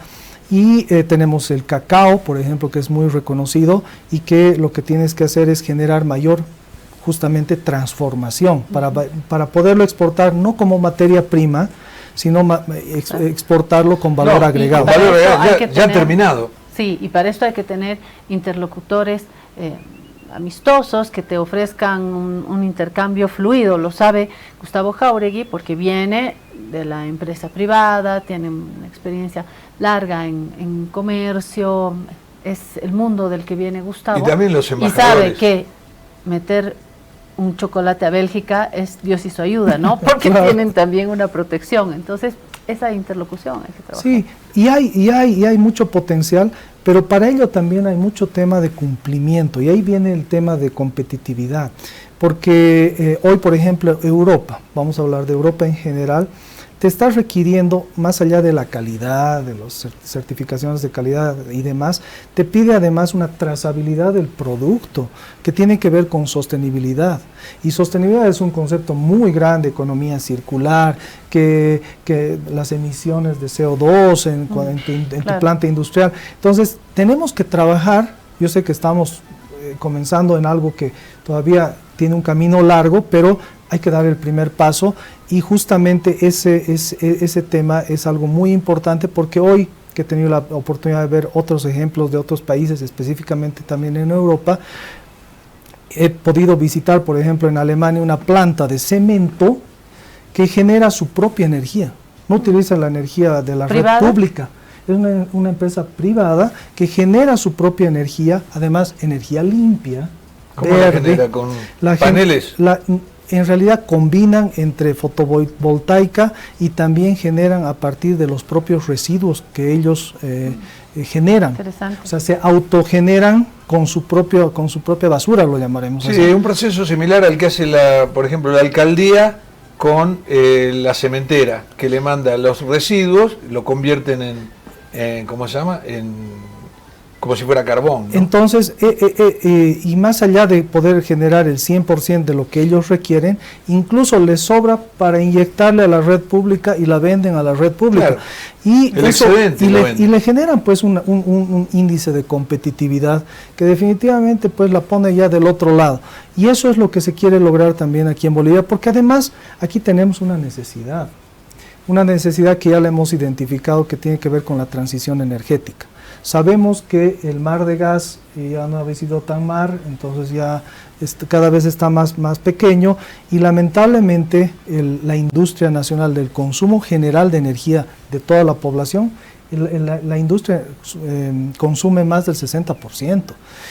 Y tenemos el cacao, por ejemplo, que es muy reconocido y que lo que tienes que hacer es generar mayor justamente transformación para poderlo exportar no como materia prima, sino exportarlo con valor agregado. Valor agregado ya terminado. Sí, y para esto hay que tener interlocutores amistosos que te ofrezcan un intercambio fluido. Lo sabe Gustavo Jáuregui porque viene de la empresa privada, tiene una experiencia larga en comercio, es el mundo del que viene Gustavo. Y también los embajadores. Y sabe que meter un chocolate a Bélgica es Dios y su ayuda, ¿no? Porque tienen también una protección. Entonces, esa interlocución hay que trabajar. Sí, y hay mucho potencial, pero para ello también hay mucho tema de cumplimiento, y ahí viene el tema de competitividad. Porque hoy, por ejemplo, Europa, vamos a hablar de Europa en general, te está requiriendo, más allá de la calidad, de las certificaciones de calidad y demás, te pide además una trazabilidad del producto que tiene que ver con sostenibilidad. Y sostenibilidad es un concepto muy grande, economía circular, que las emisiones de CO2 en tu planta industrial. Entonces, tenemos que trabajar, yo sé que estamos comenzando en algo que todavía tiene un camino largo, pero hay que dar el primer paso, y justamente ese tema es algo muy importante, porque hoy que he tenido la oportunidad de ver otros ejemplos de otros países, específicamente también en Europa, he podido visitar, por ejemplo, en Alemania una planta de cemento que genera su propia energía, no utiliza la energía de la red pública. Es una empresa privada que genera su propia energía, además energía limpia. ¿Cómo verde, la genera? ¿Con paneles? En realidad combinan entre fotovoltaica y también generan a partir de los propios residuos que ellos generan. Interesante. O sea, se autogeneran con su propia basura, lo llamaremos así. Sí, un proceso similar al que hace, por ejemplo, la alcaldía con la cementera, que le manda los residuos, lo convierten en ¿cómo se llama? Como si fuera carbón, ¿no? Entonces, y más allá de poder generar el 100% de lo que ellos requieren, incluso les sobra para inyectarle a la red pública y la venden a la red pública. Claro, y le generan pues un índice de competitividad que definitivamente pues la pone ya del otro lado. Y eso es lo que se quiere lograr también aquí en Bolivia, porque además aquí tenemos una necesidad que ya la hemos identificado, que tiene que ver con la transición energética. Sabemos que el mar de gas ya no ha sido tan mar, entonces ya cada vez está más pequeño, y lamentablemente la industria nacional del consumo general de energía de toda la población, la industria consume más del 60%.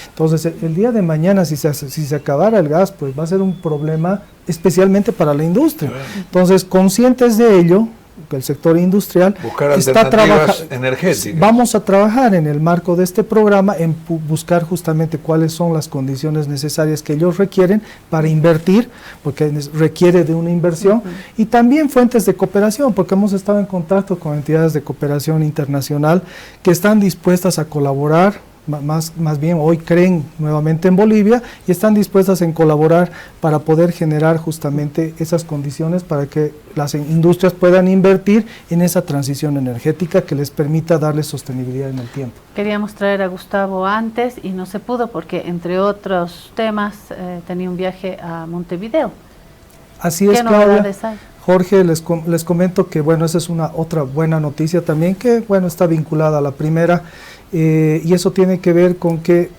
Entonces el día de mañana, si se acabara el gas, pues va a ser un problema especialmente para la industria. Entonces, conscientes de ello, el sector industrial, buscar alternativas energéticas. Vamos a trabajar en el marco de este programa en buscar justamente cuáles son las condiciones necesarias que ellos requieren para invertir, porque requiere de una inversión, y también fuentes de cooperación, porque hemos estado en contacto con entidades de cooperación internacional que están dispuestas a colaborar, más bien hoy creen nuevamente en Bolivia y están dispuestas en colaborar para poder generar justamente esas condiciones para que las industrias puedan invertir en esa transición energética que les permita darles sostenibilidad en el tiempo. Queríamos traer a Gustavo antes y no se pudo porque, entre otros temas, tenía un viaje a Montevideo. Así es, ¿Qué Claudia. novedades hay? Jorge, les comento que bueno, esa es otra buena noticia también que bueno, está vinculada a la primera, y eso tiene que ver con que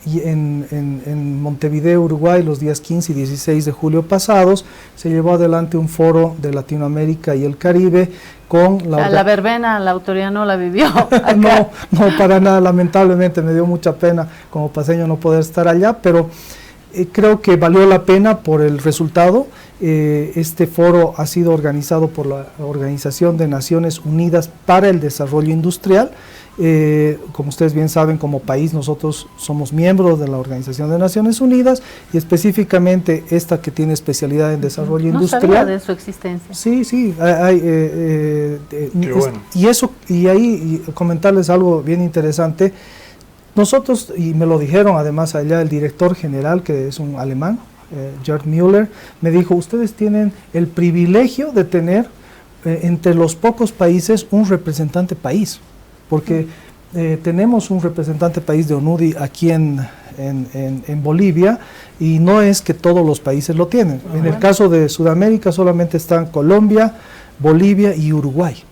en Montevideo, Uruguay, los días 15 y 16 de julio pasados, se llevó adelante un foro de Latinoamérica y el Caribe con la verbena, la autoridad no la vivió. No, para nada, lamentablemente me dio mucha pena como paseño no poder estar allá, pero creo que valió la pena por el resultado. Este foro ha sido organizado por la Organización de Naciones Unidas para el Desarrollo Industrial. Como ustedes bien saben, como país nosotros somos miembros de la Organización de Naciones Unidas y específicamente esta que tiene especialidad en desarrollo industrial. No sabía de su existencia. Sí, bueno. Y ahí comentarles algo bien interesante. Nosotros, y me lo dijeron además allá el director general, que es un alemán, Gerd Müller, me dijo, ustedes tienen el privilegio de tener entre los pocos países un representante país, porque tenemos un representante país de ONUDI aquí en Bolivia, y no es que todos los países lo tienen. En el caso de Sudamérica solamente están Colombia, Bolivia y Uruguay.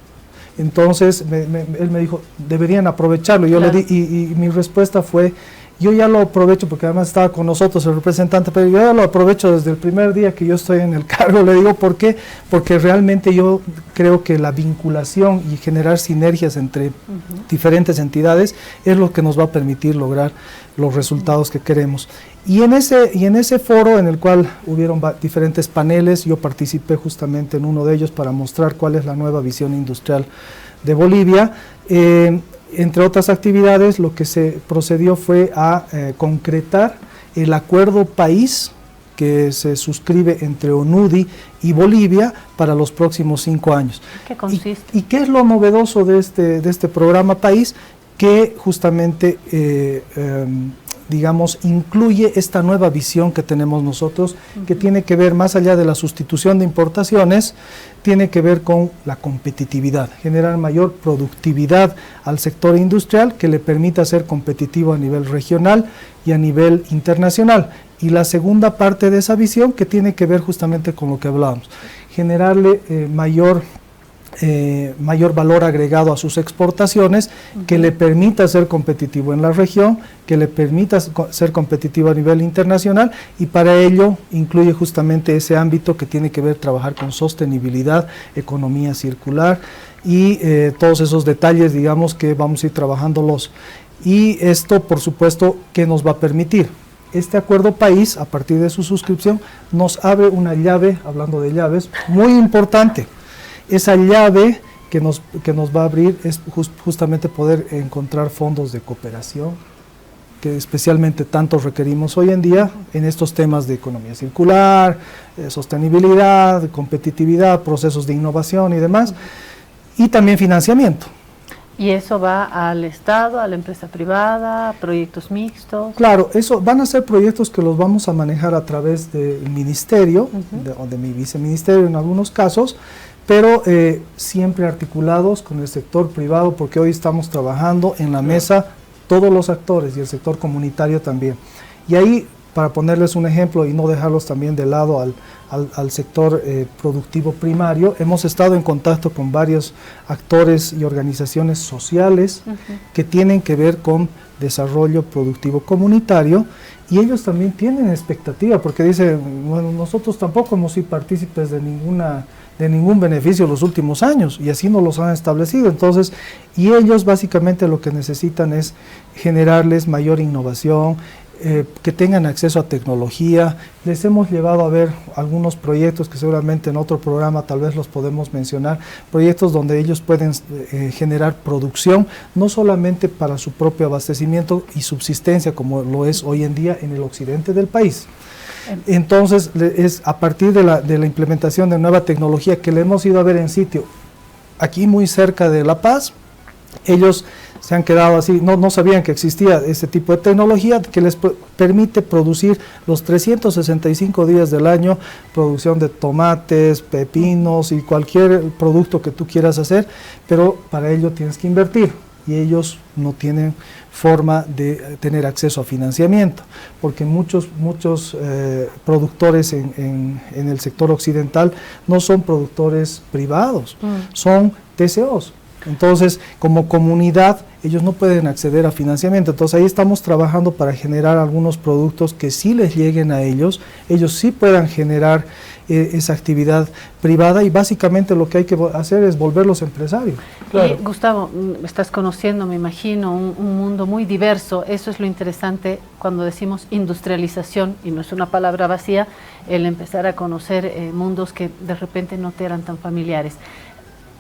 Entonces él me dijo, deberían aprovecharlo. Yo le di, y mi respuesta fue, yo ya lo aprovecho, porque además estaba con nosotros el representante, pero yo ya lo aprovecho desde el primer día que yo estoy en el cargo. Le digo, ¿por qué? Porque realmente yo creo que la vinculación y generar sinergias entre diferentes entidades es lo que nos va a permitir lograr los resultados que queremos. Y en ese foro, en el cual hubieron diferentes paneles, yo participé justamente en uno de ellos para mostrar cuál es la nueva visión industrial de Bolivia. Entre otras actividades, lo que se procedió fue a concretar el acuerdo país que se suscribe entre ONUDI y Bolivia para los próximos 5 años. ¿Qué consiste? ¿Y qué es lo novedoso de este programa país? Que justamente digamos, incluye esta nueva visión que tenemos nosotros, que tiene que ver, más allá de la sustitución de importaciones, tiene que ver con la competitividad, generar mayor productividad al sector industrial que le permita ser competitivo a nivel regional y a nivel internacional. Y la segunda parte de esa visión, que tiene que ver justamente con lo que hablábamos, generarle mayor valor agregado a sus exportaciones, que le permita ser competitivo en la región, que le permita ser competitivo a nivel internacional, y para ello incluye justamente ese ámbito que tiene que ver trabajar con sostenibilidad, economía circular y todos esos detalles, digamos, que vamos a ir trabajándolos. Y esto, por supuesto, ¿qué nos va a permitir? Este acuerdo país, a partir de su suscripción, nos abre una llave, hablando de llaves, muy importante. Esa llave que nos va a abrir es justamente poder encontrar fondos de cooperación, que especialmente tanto requerimos hoy en día en estos temas de economía circular, sostenibilidad, competitividad, procesos de innovación y demás, y también financiamiento. ¿Y eso va al Estado, a la empresa privada, proyectos mixtos? Claro, eso van a ser proyectos que los vamos a manejar a través del ministerio, o de mi viceministerio en algunos casos, pero siempre articulados con el sector privado, porque hoy estamos trabajando en la mesa todos los actores y el sector comunitario también. Y ahí, para ponerles un ejemplo y no dejarlos también de lado al sector productivo primario, hemos estado en contacto con varios actores y organizaciones sociales que tienen que ver con desarrollo productivo comunitario, y ellos también tienen expectativa, porque dicen, bueno, nosotros tampoco hemos sido partícipes de ningún beneficio los últimos años, y así nos los han establecido. Entonces, y ellos básicamente lo que necesitan es generarles mayor innovación, que tengan acceso a tecnología. Les hemos llevado a ver algunos proyectos que seguramente en otro programa tal vez los podemos mencionar, proyectos donde ellos pueden generar producción, no solamente para su propio abastecimiento y subsistencia, como lo es hoy en día en el occidente del país. Entonces, es a partir de la implementación de nueva tecnología que le hemos ido a ver en sitio, aquí muy cerca de La Paz, ellos se han quedado así, no sabían que existía este tipo de tecnología que les permite producir los 365 días del año, producción de tomates, pepinos y cualquier producto que tú quieras hacer, pero para ello tienes que invertir y ellos no tienen forma de tener acceso a financiamiento, porque muchos productores en el sector occidental no son productores privados, son TCOs. Entonces, como comunidad, ellos no pueden acceder a financiamiento. Entonces, ahí estamos trabajando para generar algunos productos que sí les lleguen a ellos sí puedan generar esa actividad privada y básicamente lo que hay que hacer es volverlos empresarios. Claro. Y Gustavo, estás conociendo, me imagino, un mundo muy diverso. Eso es lo interesante cuando decimos industrialización, y no es una palabra vacía, el empezar a conocer mundos que de repente no te eran tan familiares.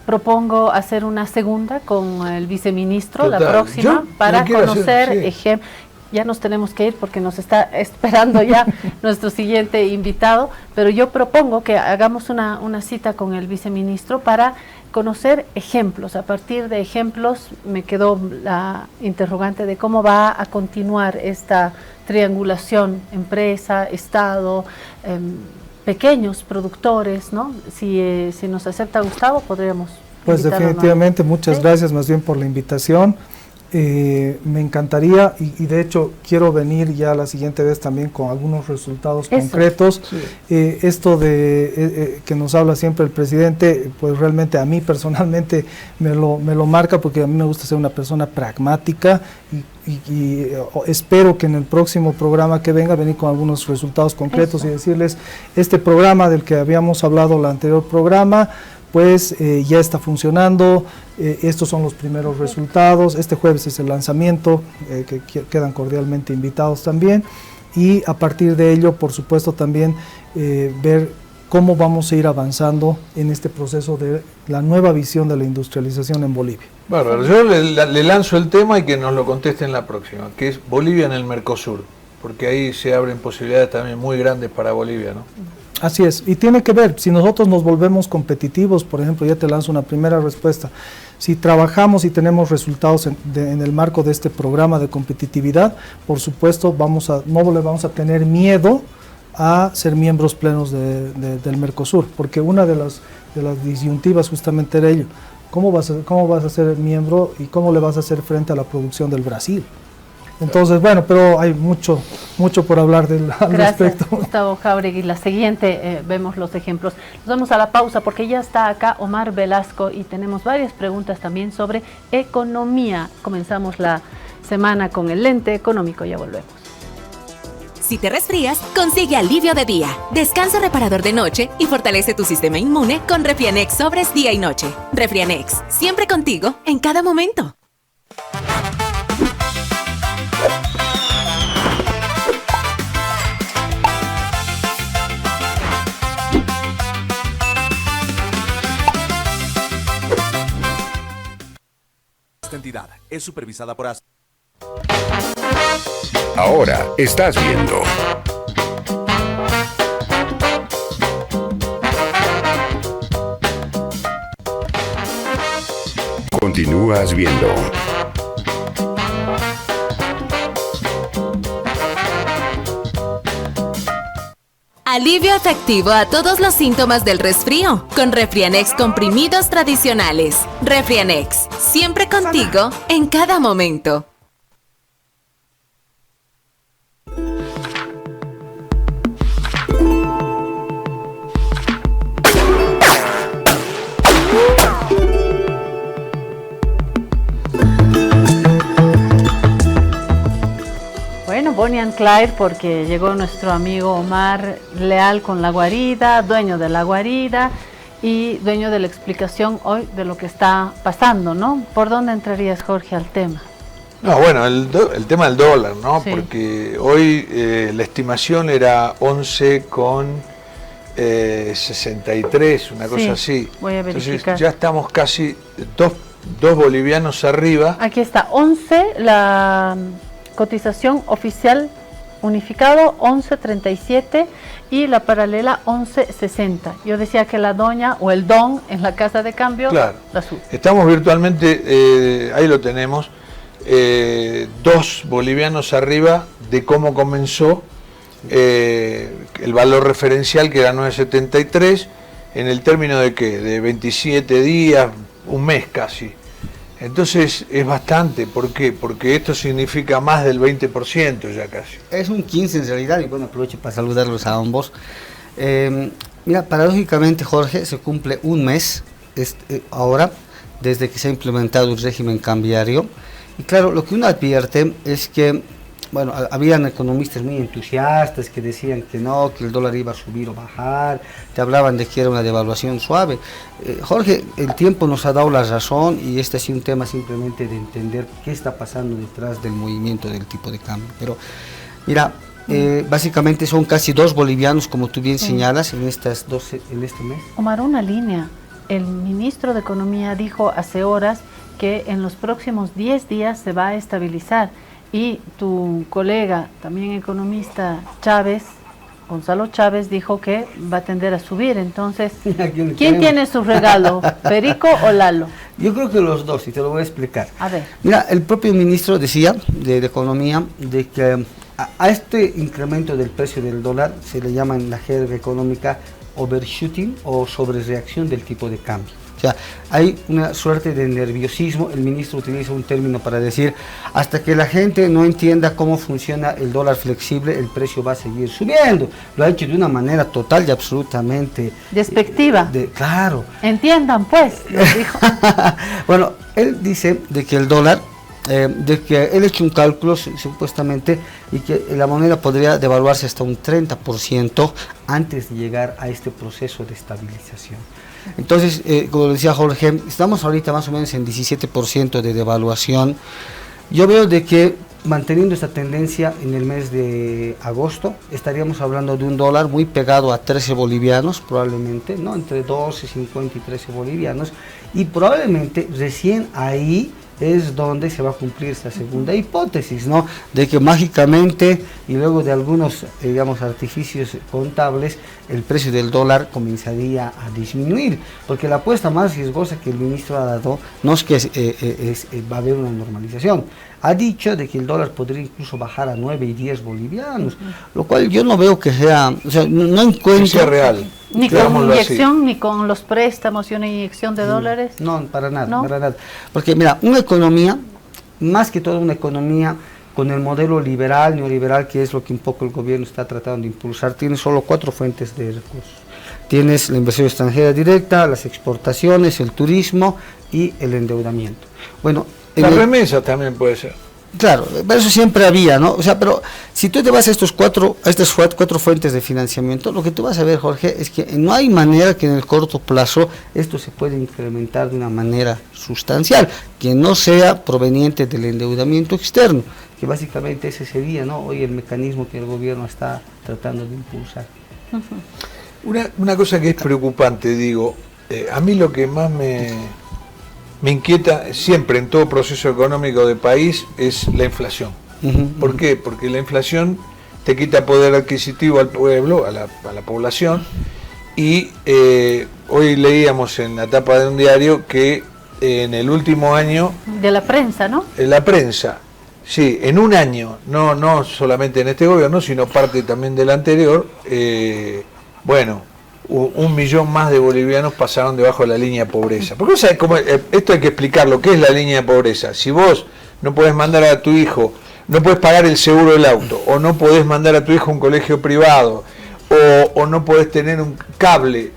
Propongo hacer una segunda con el viceministro, total, la próxima, para conocer ejemplos. Ya nos tenemos que ir porque nos está esperando ya nuestro siguiente invitado, pero yo propongo que hagamos una cita con el viceministro para conocer ejemplos. A partir de ejemplos me quedó la interrogante de cómo va a continuar esta triangulación empresa, Estado, pequeños productores, ¿no? Si nos acepta Gustavo, podríamos. Pues definitivamente, muchas gracias más bien por la invitación. Me encantaría y de hecho quiero venir ya la siguiente vez también con algunos resultados concretos. Sí. Esto de que nos habla siempre el presidente, pues realmente a mí personalmente me lo marca, porque a mí me gusta ser una persona pragmática y espero que en el próximo programa que venga venir con algunos resultados concretos y decirles, este programa del que habíamos hablado en el anterior programa, pues ya está funcionando, estos son los primeros resultados, este jueves es el lanzamiento, que quedan cordialmente invitados también, y a partir de ello, por supuesto, también ver cómo vamos a ir avanzando en este proceso de la nueva visión de la industrialización en Bolivia. Bárbaro, yo le lanzo el tema y que nos lo conteste en la próxima, que es Bolivia en el Mercosur, porque ahí se abren posibilidades también muy grandes para Bolivia, ¿no? Así es, y tiene que ver, si nosotros nos volvemos competitivos, por ejemplo, ya te lanzo una primera respuesta, si trabajamos y tenemos resultados en el marco de este programa de competitividad, por supuesto no le vamos a tener miedo a ser miembros plenos del Mercosur, porque una de las disyuntivas justamente era ello, ¿cómo vas a ser miembro y cómo le vas a hacer frente a la producción del Brasil? Entonces, bueno, pero hay mucho por hablar al respecto. Gracias, Gustavo Jáuregui. La siguiente, vemos los ejemplos. Nos vamos a la pausa porque ya está acá Omar Velasco y tenemos varias preguntas también sobre economía. Comenzamos la semana con el lente económico, ya volvemos. Si te resfrías, consigue alivio de día, descanso reparador de noche y fortalece tu sistema inmune con Refrianex sobres día y noche. Refrianex, siempre contigo, en cada momento. Esta entidad es supervisada por ASFI. Ahora estás viendo. Continúas viendo. Alivio efectivo a todos los síntomas del resfrío con Refrianex comprimidos tradicionales. Refrianex, siempre contigo en cada momento. Bonnie and Clyde, porque llegó nuestro amigo Omar Leal con La Guarida, dueño de La Guarida y dueño de la explicación hoy de lo que está pasando, ¿no? ¿Por dónde entrarías, Jorge, al tema? No, bueno, el tema del dólar, ¿no? Sí. Porque hoy la estimación era 11,63, una cosa así. Voy a verificar. Entonces ya estamos casi dos bolivianos arriba. Aquí está, 11, la cotización oficial unificado 11.37 y la paralela 11.60. Yo decía que la doña o el don en la casa de cambio Claro. la sube. Estamos virtualmente, ahí lo tenemos, 2 bolivianos arriba de cómo comenzó el valor referencial, que era 9.73, en el término de ¿qué? De 27 días, un mes casi. Entonces es bastante. ¿Por qué? Porque esto significa más del 20% ya casi. Es un 15 en realidad, y bueno, aprovecho para saludarlos a ambos. Mira, paradójicamente, Jorge, se cumple un mes ahora desde que se ha implementado el régimen cambiario. Y claro, lo que uno advierte es que, bueno, habían economistas muy entusiastas que decían que no, que el dólar iba a subir o bajar, te hablaban de que era una devaluación suave. Jorge, el tiempo nos ha dado la razón y este ha sido un tema simplemente de entender qué está pasando detrás del movimiento del tipo de cambio. Pero mira, básicamente son casi 2 bolivianos, como tú bien señalas, en este mes. Omar, una línea. El ministro de Economía dijo hace horas que en los próximos 10 días se va a estabilizar. Y tu colega, también economista, Gonzalo Chávez, dijo que va a tender a subir. Entonces, ¿quién tiene su regalo? ¿Perico o Lalo? Yo creo que los dos, y te lo voy a explicar. A ver. Mira, el propio ministro decía, de Economía, de que a este incremento del precio del dólar se le llama en la jerga económica overshooting o sobrereacción del tipo de cambio. O sea, hay una suerte de nerviosismo. El ministro utiliza un término para decir, hasta que la gente no entienda cómo funciona el dólar flexible, el precio va a seguir subiendo. Lo ha hecho de una manera total y absolutamente... despectiva. Claro. Entiendan pues, lo dijo. Bueno, él dice de que el dólar, de que él ha hecho un cálculo supuestamente y que la moneda podría devaluarse hasta un 30% antes de llegar a este proceso de estabilización. Entonces, como decía Jorge, estamos ahorita más o menos en 17% de devaluación. Yo veo de que manteniendo esta tendencia en el mes de agosto, estaríamos hablando de un dólar muy pegado a 13 bolivianos, probablemente, ¿no? Entre 12.50 y 13 bolivianos, y probablemente recién ahí es donde se va a cumplir esta segunda hipótesis, ¿no? De que mágicamente y luego de algunos, digamos, artificios contables, el precio del dólar comenzaría a disminuir, porque la apuesta más riesgosa que el ministro ha dado no es que va a haber una normalización. Ha dicho de que el dólar podría incluso bajar a 9 y 10 bolivianos, lo cual yo no veo que sea, o sea, no encuentro... Que sea real. Ni con inyección, ni con los préstamos y una inyección de dólares. No, para nada, ¿No? para nada. Porque mira, una economía, más que todo una economía con el modelo liberal, neoliberal, que es lo que un poco el gobierno está tratando de impulsar, tiene solo 4 fuentes de recursos. Tienes la inversión extranjera directa, las exportaciones, el turismo y el endeudamiento. Bueno, la remesa también puede ser. Claro, eso siempre había, ¿no? O sea, pero si tú te vas a estas cuatro fuentes de financiamiento, lo que tú vas a ver, Jorge, es que no hay manera que en el corto plazo esto se pueda incrementar de una manera sustancial, que no sea proveniente del endeudamiento externo, que básicamente ese sería, ¿no? Hoy el mecanismo que el gobierno está tratando de impulsar. Una cosa que es preocupante, digo, a mí lo que más me inquieta siempre en todo proceso económico de país es la inflación. ¿Por qué? Porque la inflación te quita poder adquisitivo al pueblo, a la población, y hoy leíamos en la tapa de un diario que en el último año... De la prensa, ¿no? En la prensa, sí, en un año, no solamente en este gobierno, sino parte también del anterior, bueno... 1 millón más de bolivianos pasaron debajo de la línea de pobreza. Porque ¿sabes cómo? Esto hay que explicarlo, ¿qué es la línea de pobreza? Si vos no podés mandar a tu hijo, no podés pagar el seguro del auto, o no podés mandar a tu hijo a un colegio privado, o no podés tener un cable,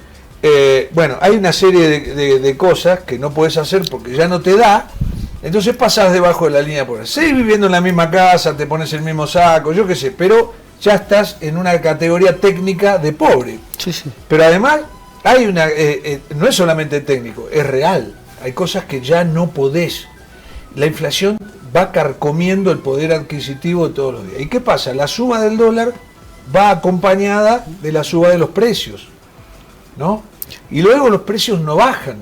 bueno, hay una serie de cosas que no podés hacer porque ya no te da, entonces pasás debajo de la línea de pobreza. Seguís viviendo en la misma casa, te pones el mismo saco, yo qué sé, pero ya estás en una categoría técnica de pobre. Sí, sí. Pero además hay una, no es solamente técnico, es real. Hay cosas que ya no podés. La inflación va carcomiendo el poder adquisitivo de todos los días. ¿Y qué pasa? La suba del dólar va acompañada de la suba de los precios, ¿no? Y luego los precios no bajan.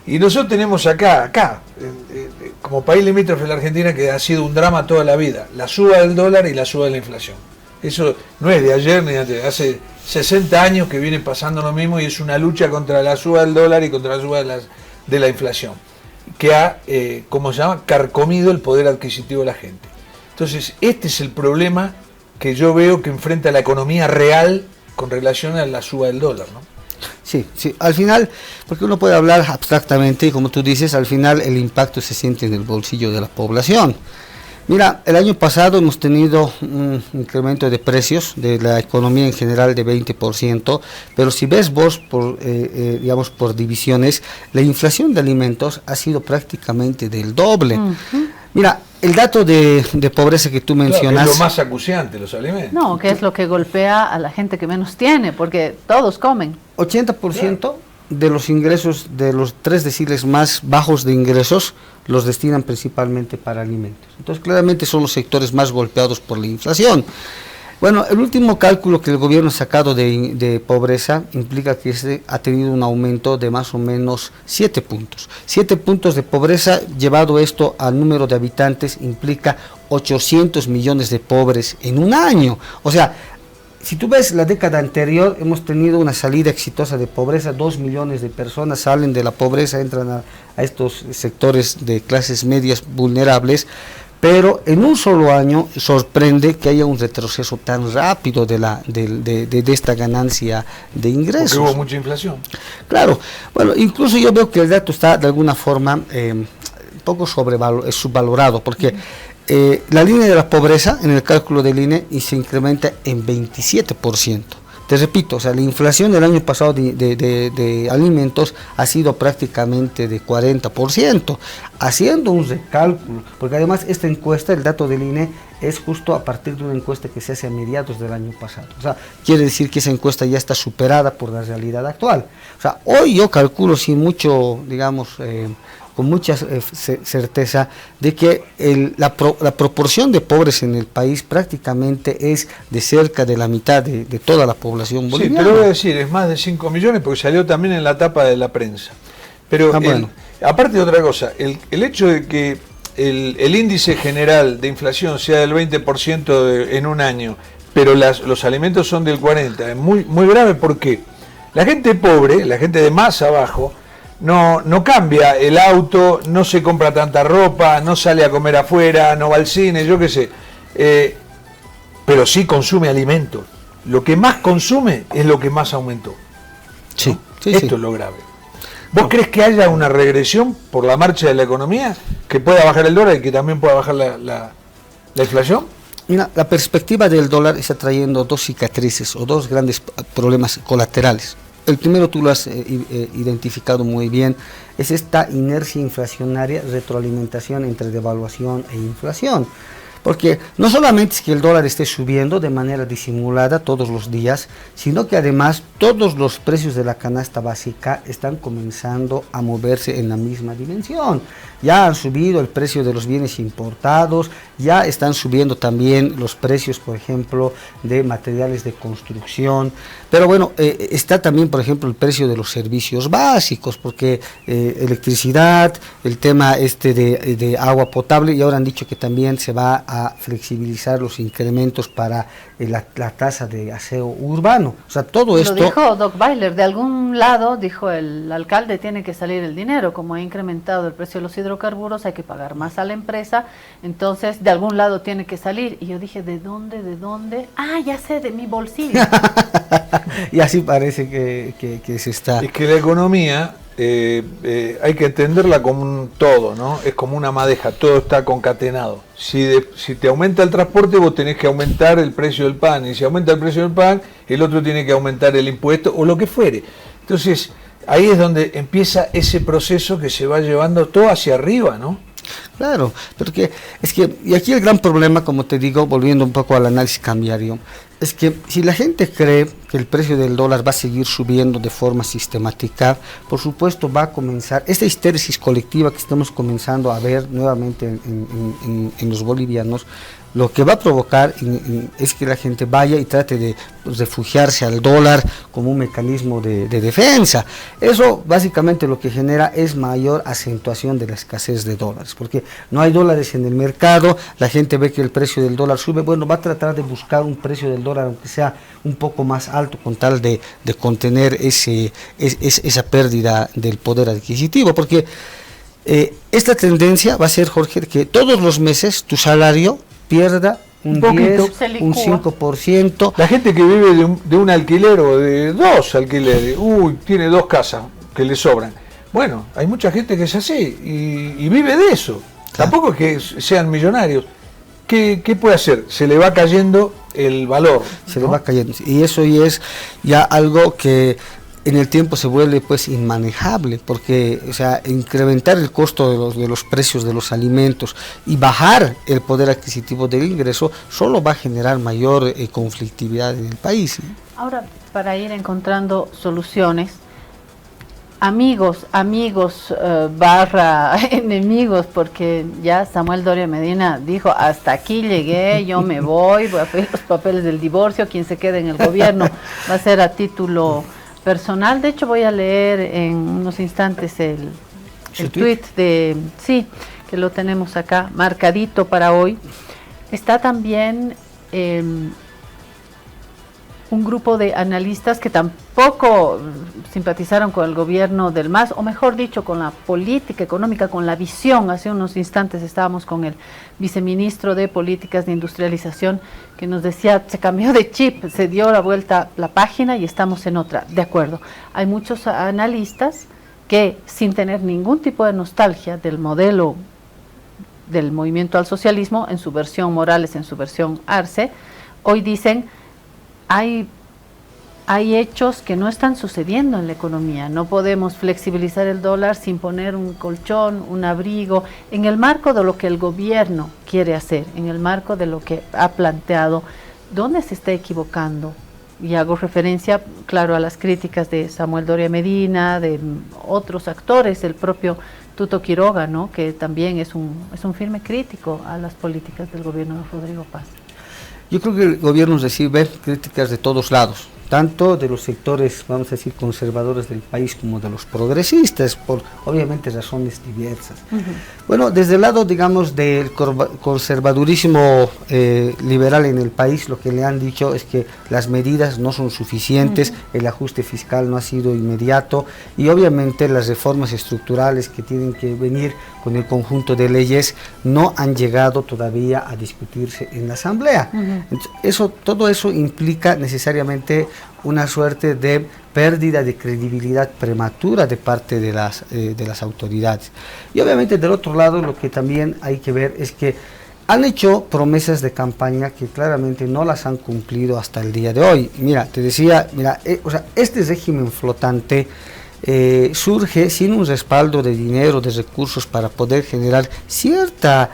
Y nosotros tenemos acá, como país limítrofe de la Argentina, que ha sido un drama toda la vida, la suba del dólar y la suba de la inflación. Eso no es de ayer ni de antes, hace 60 años que viene pasando lo mismo y es una lucha contra la suba del dólar y contra la suba de la inflación, que ha, ¿cómo se llama?, carcomido el poder adquisitivo de la gente. Entonces, este es el problema que yo veo que enfrenta la economía real con relación a la suba del dólar, ¿no? Sí, sí, al final, porque uno puede hablar abstractamente y como tú dices, al final el impacto se siente en el bolsillo de la población. Mira, el año pasado hemos tenido un incremento de precios de la economía en general de 20%, pero si ves vos digamos por divisiones, la inflación de alimentos ha sido prácticamente del doble. Mira, el dato de pobreza que tú mencionas... Claro, es lo más acuciante, los alimentos. No, que es lo que golpea a la gente que menos tiene, porque todos comen. 80% de los ingresos de los 3 deciles más bajos de ingresos los destinan principalmente para alimentos. Entonces, claramente son los sectores más golpeados por la inflación. Bueno, el último cálculo que el gobierno ha sacado de pobreza implica que ha tenido un aumento de más o menos 7 puntos. 7 puntos de pobreza, llevado esto al número de habitantes, implica 800 millones de pobres en un año. O sea, si tú ves la década anterior, hemos tenido una salida exitosa de pobreza, 2 millones de personas salen de la pobreza, entran a estos sectores de clases medias vulnerables, pero en un solo año sorprende que haya un retroceso tan rápido de esta ganancia de ingresos. Porque hubo mucha inflación. Claro, bueno, incluso yo veo que el dato está de alguna forma un poco subvalorado, porque la línea de la pobreza en el cálculo del INE se incrementa en 27%. Te repito, o sea, la inflación del año pasado de alimentos ha sido prácticamente de 40%, haciendo un recálculo, porque además esta encuesta, el dato del INE, es justo a partir de una encuesta que se hace a mediados del año pasado. O sea, quiere decir que esa encuesta ya está superada por la realidad actual. O sea, hoy yo calculo sin mucho, digamos, con mucha certeza de que la proporción de pobres en el país prácticamente es de cerca de la mitad de toda la población boliviana. Sí, te lo voy a decir, es más de 5 millones porque salió también en la tapa de la prensa. Pero bueno, aparte de otra cosa, el hecho de que el índice general de inflación sea del 20% en un año, pero los alimentos son del 40%, es muy, muy grave porque la gente pobre, la gente de más abajo, no cambia el auto, no se compra tanta ropa, no sale a comer afuera, no va al cine, yo qué sé, pero sí consume alimentos. Lo que más consume es lo que más aumentó. Sí, ¿no? Sí, Esto es lo grave. ¿Vos crees que haya una regresión por la marcha de la economía, que pueda bajar el dólar y que también pueda bajar la inflación? Mira, la perspectiva del dólar está trayendo dos cicatrices o dos grandes problemas colaterales. El primero tú lo has identificado muy bien, es esta inercia inflacionaria, retroalimentación entre devaluación e inflación. Porque no solamente es que el dólar esté subiendo de manera disimulada todos los días, sino que además todos los precios de la canasta básica están comenzando a moverse en la misma dimensión. Ya han subido el precio de los bienes importados, ya están subiendo también los precios, por ejemplo, de materiales de construcción. Pero bueno, está también, por ejemplo, el precio de los servicios básicos, porque electricidad, el tema de agua potable, y ahora han dicho que también se va a flexibilizar los incrementos para la tasa de aseo urbano. O sea, todo esto... Lo dijo Doc Weiler, de algún lado, dijo el alcalde, tiene que salir el dinero, como ha incrementado el precio de los hidrocarburos, hay que pagar más a la empresa, entonces de algún lado tiene que salir. Y yo dije, ¿de dónde? ¿De dónde? Ah, ya sé, de mi bolsillo. Y así parece que se está... Es que la economía hay que entenderla como un todo, ¿no? Es como una madeja, todo está concatenado. Si te aumenta el transporte, vos tenés que aumentar el precio del pan, y si aumenta el precio del pan, el otro tiene que aumentar el impuesto o lo que fuere. Entonces, ahí es donde empieza ese proceso que se va llevando todo hacia arriba, ¿no? Claro, porque es que, y aquí el gran problema, como te digo, volviendo un poco al análisis cambiario, es que si la gente cree que el precio del dólar va a seguir subiendo de forma sistemática, por supuesto va a comenzar esta histérisis colectiva que estamos comenzando a ver nuevamente en los bolivianos. Lo que va a provocar es que la gente vaya y trate de refugiarse al dólar como un mecanismo de defensa. Eso básicamente lo que genera es mayor acentuación de la escasez de dólares, porque no hay dólares en el mercado, la gente ve que el precio del dólar sube, bueno, va a tratar de buscar un precio del dólar aunque sea un poco más alto con tal de contener esa pérdida del poder adquisitivo, porque esta tendencia va a ser, Jorge, que todos los meses tu salario pierda un 10, un 5%. La gente que vive de un alquiler o de 2 alquileres, tiene 2 casas que le sobran. Bueno, hay mucha gente que es así y vive de eso. Claro. Tampoco es que sean millonarios. ¿Qué puede hacer? Se le va cayendo el valor. Se le va cayendo. Y eso ya es ya algo que en el tiempo se vuelve pues inmanejable, porque o sea, incrementar el costo de los precios de los alimentos y bajar el poder adquisitivo del ingreso solo va a generar mayor conflictividad en el país, ¿no? Ahora, para ir encontrando soluciones, amigos, barra enemigos, porque ya Samuel Doria Medina dijo, hasta aquí llegué, yo me voy a pedir los papeles del divorcio, quien se quede en el gobierno va a ser a título personal. De hecho, voy a leer en unos instantes el tweet de, sí, que lo tenemos acá, marcadito para hoy. Está también un grupo de analistas que tampoco simpatizaron con el gobierno del MAS, o mejor dicho, con la política económica, con la visión. Hace unos instantes estábamos con el viceministro de Políticas de Industrialización, que nos decía, se cambió de chip, se dio la vuelta la página y estamos en otra. De acuerdo, hay muchos analistas que, sin tener ningún tipo de nostalgia del modelo del movimiento al socialismo, en su versión Morales, en su versión Arce, hoy dicen, hay hechos que no están sucediendo en la economía. No podemos flexibilizar el dólar sin poner un colchón, un abrigo, en el marco de lo que el gobierno quiere hacer, en el marco de lo que ha planteado. ¿Dónde se está equivocando? Y hago referencia, claro, a las críticas de Samuel Doria Medina, de otros actores, el propio Tuto Quiroga, ¿no?, que también es un firme crítico a las políticas del gobierno de Rodrigo Paz. Yo creo que el gobierno recibe críticas de todos lados, tanto de los sectores, vamos a decir, conservadores del país como de los progresistas, por obviamente razones diversas. Bueno, desde el lado, digamos, del conservadurismo liberal en el país, lo que le han dicho es que las medidas no son suficientes, el ajuste fiscal no ha sido inmediato y obviamente las reformas estructurales que tienen que venir con el conjunto de leyes no han llegado todavía a discutirse en la Asamblea. Entonces, todo eso implica necesariamente una suerte de pérdida de credibilidad prematura de parte de las autoridades. Y obviamente del otro lado lo que también hay que ver es que han hecho promesas de campaña que claramente no las han cumplido hasta el día de hoy. Mira, te decía, o sea, este régimen flotante surge sin un respaldo de dinero, de recursos para poder generar cierta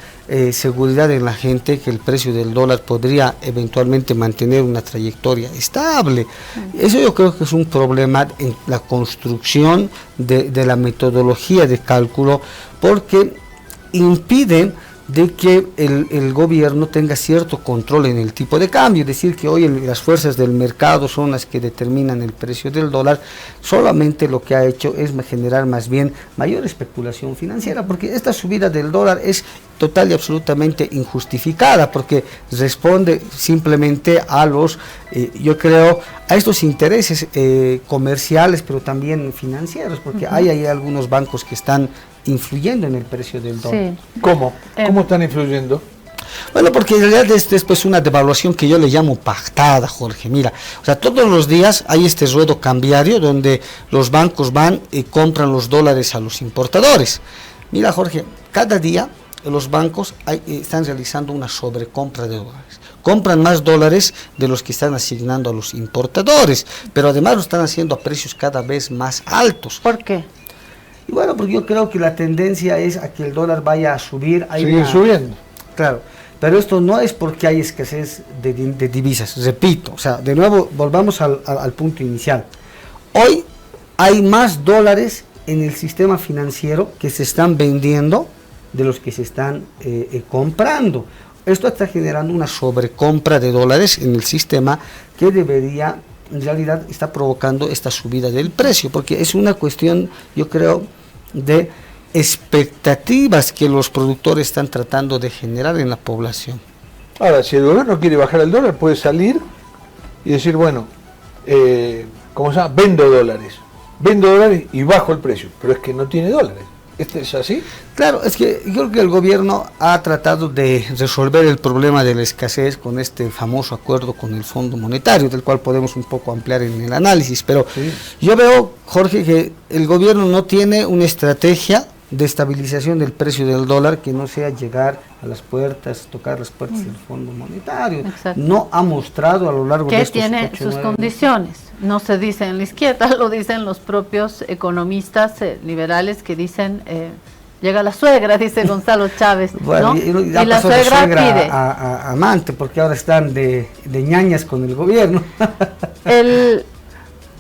seguridad en la gente que el precio del dólar podría eventualmente mantener una trayectoria estable. Eso yo creo que es un problema en la construcción de la metodología de cálculo, porque impide de que el gobierno tenga cierto control en el tipo de cambio, es decir, que hoy las fuerzas del mercado son las que determinan el precio del dólar. Solamente lo que ha hecho es generar más bien mayor especulación financiera, porque esta subida del dólar es total y absolutamente injustificada, porque responde simplemente a los, yo creo, a estos intereses comerciales, pero también financieros, porque hay algunos bancos que están influyendo en el precio del dólar. Sí. ¿Cómo? ¿Cómo están influyendo? Bueno, porque en realidad esto es pues una devaluación que yo le llamo pactada, Jorge. Mira, o sea, todos los días hay este ruedo cambiario donde los bancos van y compran los dólares a los importadores. Mira, Jorge, cada día los bancos están realizando una sobrecompra de dólares. Compran más dólares de los que están asignando a los importadores, pero además lo están haciendo a precios cada vez más altos. ¿Por qué? Y bueno, porque yo creo que la tendencia es a que el dólar vaya a subir. Sigue subiendo. Claro, Pero esto no es porque hay escasez de divisas, repito, o sea, de nuevo volvamos al punto inicial. Hoy hay más dólares en el sistema financiero que se están vendiendo de los que se están comprando. Esto está generando una sobrecompra de dólares en el sistema que debería, en realidad está provocando esta subida del precio, porque es una cuestión, yo creo, de expectativas que los productores están tratando de generar en la población. Ahora, si el gobierno quiere bajar el dólar, puede salir y decir, bueno, ¿cómo se llama? Vendo dólares y bajo el precio, pero es que no tiene dólares. ¿Es así? Claro, es que yo creo que el gobierno ha tratado de resolver el problema de la escasez con este famoso acuerdo con el Fondo Monetario, del cual podemos un poco ampliar en el análisis, pero sí. Yo veo, Jorge, que el gobierno no tiene una estrategia de estabilización del precio del dólar que no sea llegar a las puertas, tocar las puertas del Fondo Monetario. Exacto. No ha mostrado a lo largo de estos tiene sus condiciones. No se dice en la izquierda, lo dicen los propios economistas liberales que dicen, llega la suegra, dice Gonzalo Chávez, bueno, ¿no? y la suegra pide a amante, porque ahora están de ñañas con el gobierno. El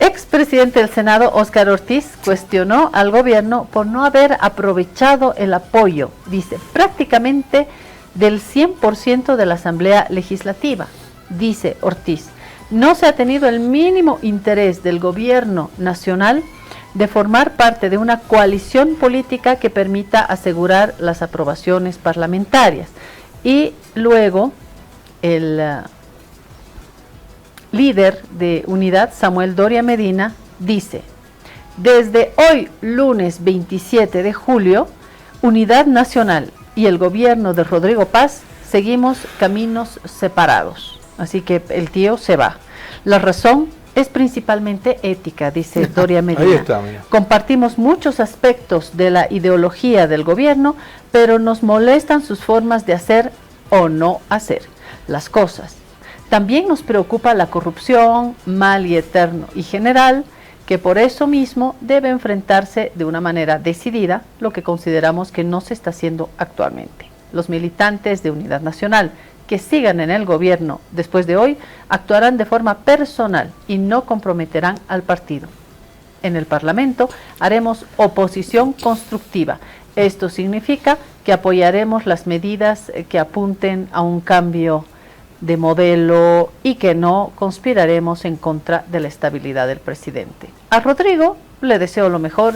expresidente del Senado, Óscar Ortiz, cuestionó al gobierno por no haber aprovechado el apoyo, dice, prácticamente del 100% de la Asamblea Legislativa. Dice Ortiz, no se ha tenido el mínimo interés del gobierno nacional de formar parte de una coalición política que permita asegurar las aprobaciones parlamentarias. Y luego el líder de Unidad, Samuel Doria Medina, dice, desde hoy, lunes 27 de julio, Unidad Nacional y el gobierno de Rodrigo Paz seguimos caminos separados. Así que el tío se va. La razón es principalmente ética, dice Doria Medina. Ahí está, mira. Compartimos muchos aspectos de la ideología del gobierno, pero nos molestan sus formas de hacer o no hacer las cosas. También nos preocupa la corrupción, mal y eterno y general, que por eso mismo debe enfrentarse de una manera decidida, lo que consideramos que no se está haciendo actualmente. Los militantes de Unidad Nacional que sigan en el gobierno después de hoy actuarán de forma personal y no comprometerán al partido. En el Parlamento haremos oposición constructiva. Esto significa que apoyaremos las medidas que apunten a un cambio de modelo y que no conspiraremos en contra de la estabilidad del presidente. A Rodrigo le deseo lo mejor,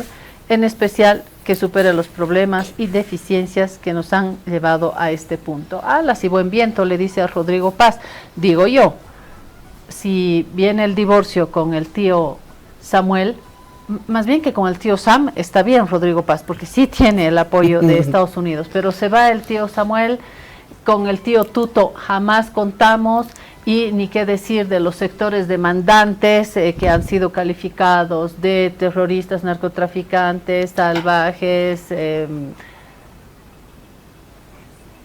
en especial que supere los problemas y deficiencias que nos han llevado a este punto. Alas y buen viento, le dice a Rodrigo Paz. Digo yo, si viene el divorcio con el tío Samuel, más bien que con el tío Sam, está bien Rodrigo Paz, porque sí tiene el apoyo de Estados Unidos, pero se va el tío Samuel, con el tío Tuto jamás contamos, y ni qué decir de los sectores demandantes que han sido calificados de terroristas, narcotraficantes, salvajes,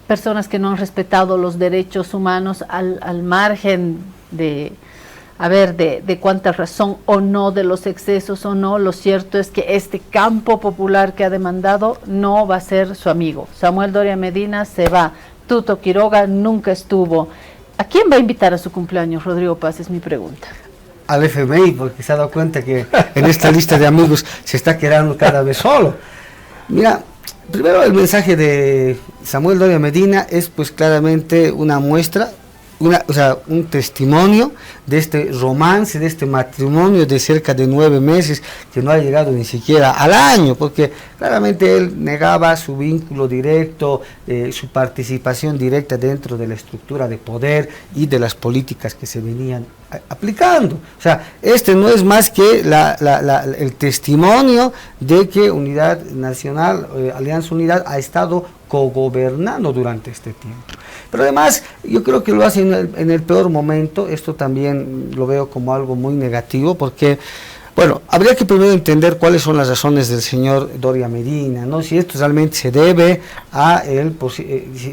personas que no han respetado los derechos humanos al margen de cuánta razón o no, de los excesos o no. Lo cierto es que este campo popular que ha demandado no va a ser su amigo. Samuel Doria Medina se va, Tuto Quiroga nunca estuvo. ¿A quién va a invitar a su cumpleaños, Rodrigo Paz? Es mi pregunta. Al FMI, porque se ha dado cuenta que en esta lista de amigos se está quedando cada vez solo. Mira, primero el mensaje de Samuel Doria Medina es pues claramente una muestra, un testimonio de este romance, de este matrimonio de cerca de 9 meses que no ha llegado ni siquiera al año, porque claramente él negaba su vínculo directo, su participación directa dentro de la estructura de poder y de las políticas que se venían aplicando. O sea, este no es más que el testimonio de que Unidad Nacional, Alianza Unidad, ha estado cogobernando durante este tiempo. Pero además, yo creo que lo hace en el peor momento. Esto también lo veo como algo muy negativo, porque Bueno, habría que primero entender cuáles son las razones del señor Doria Medina, ¿no? Si esto realmente se debe a él,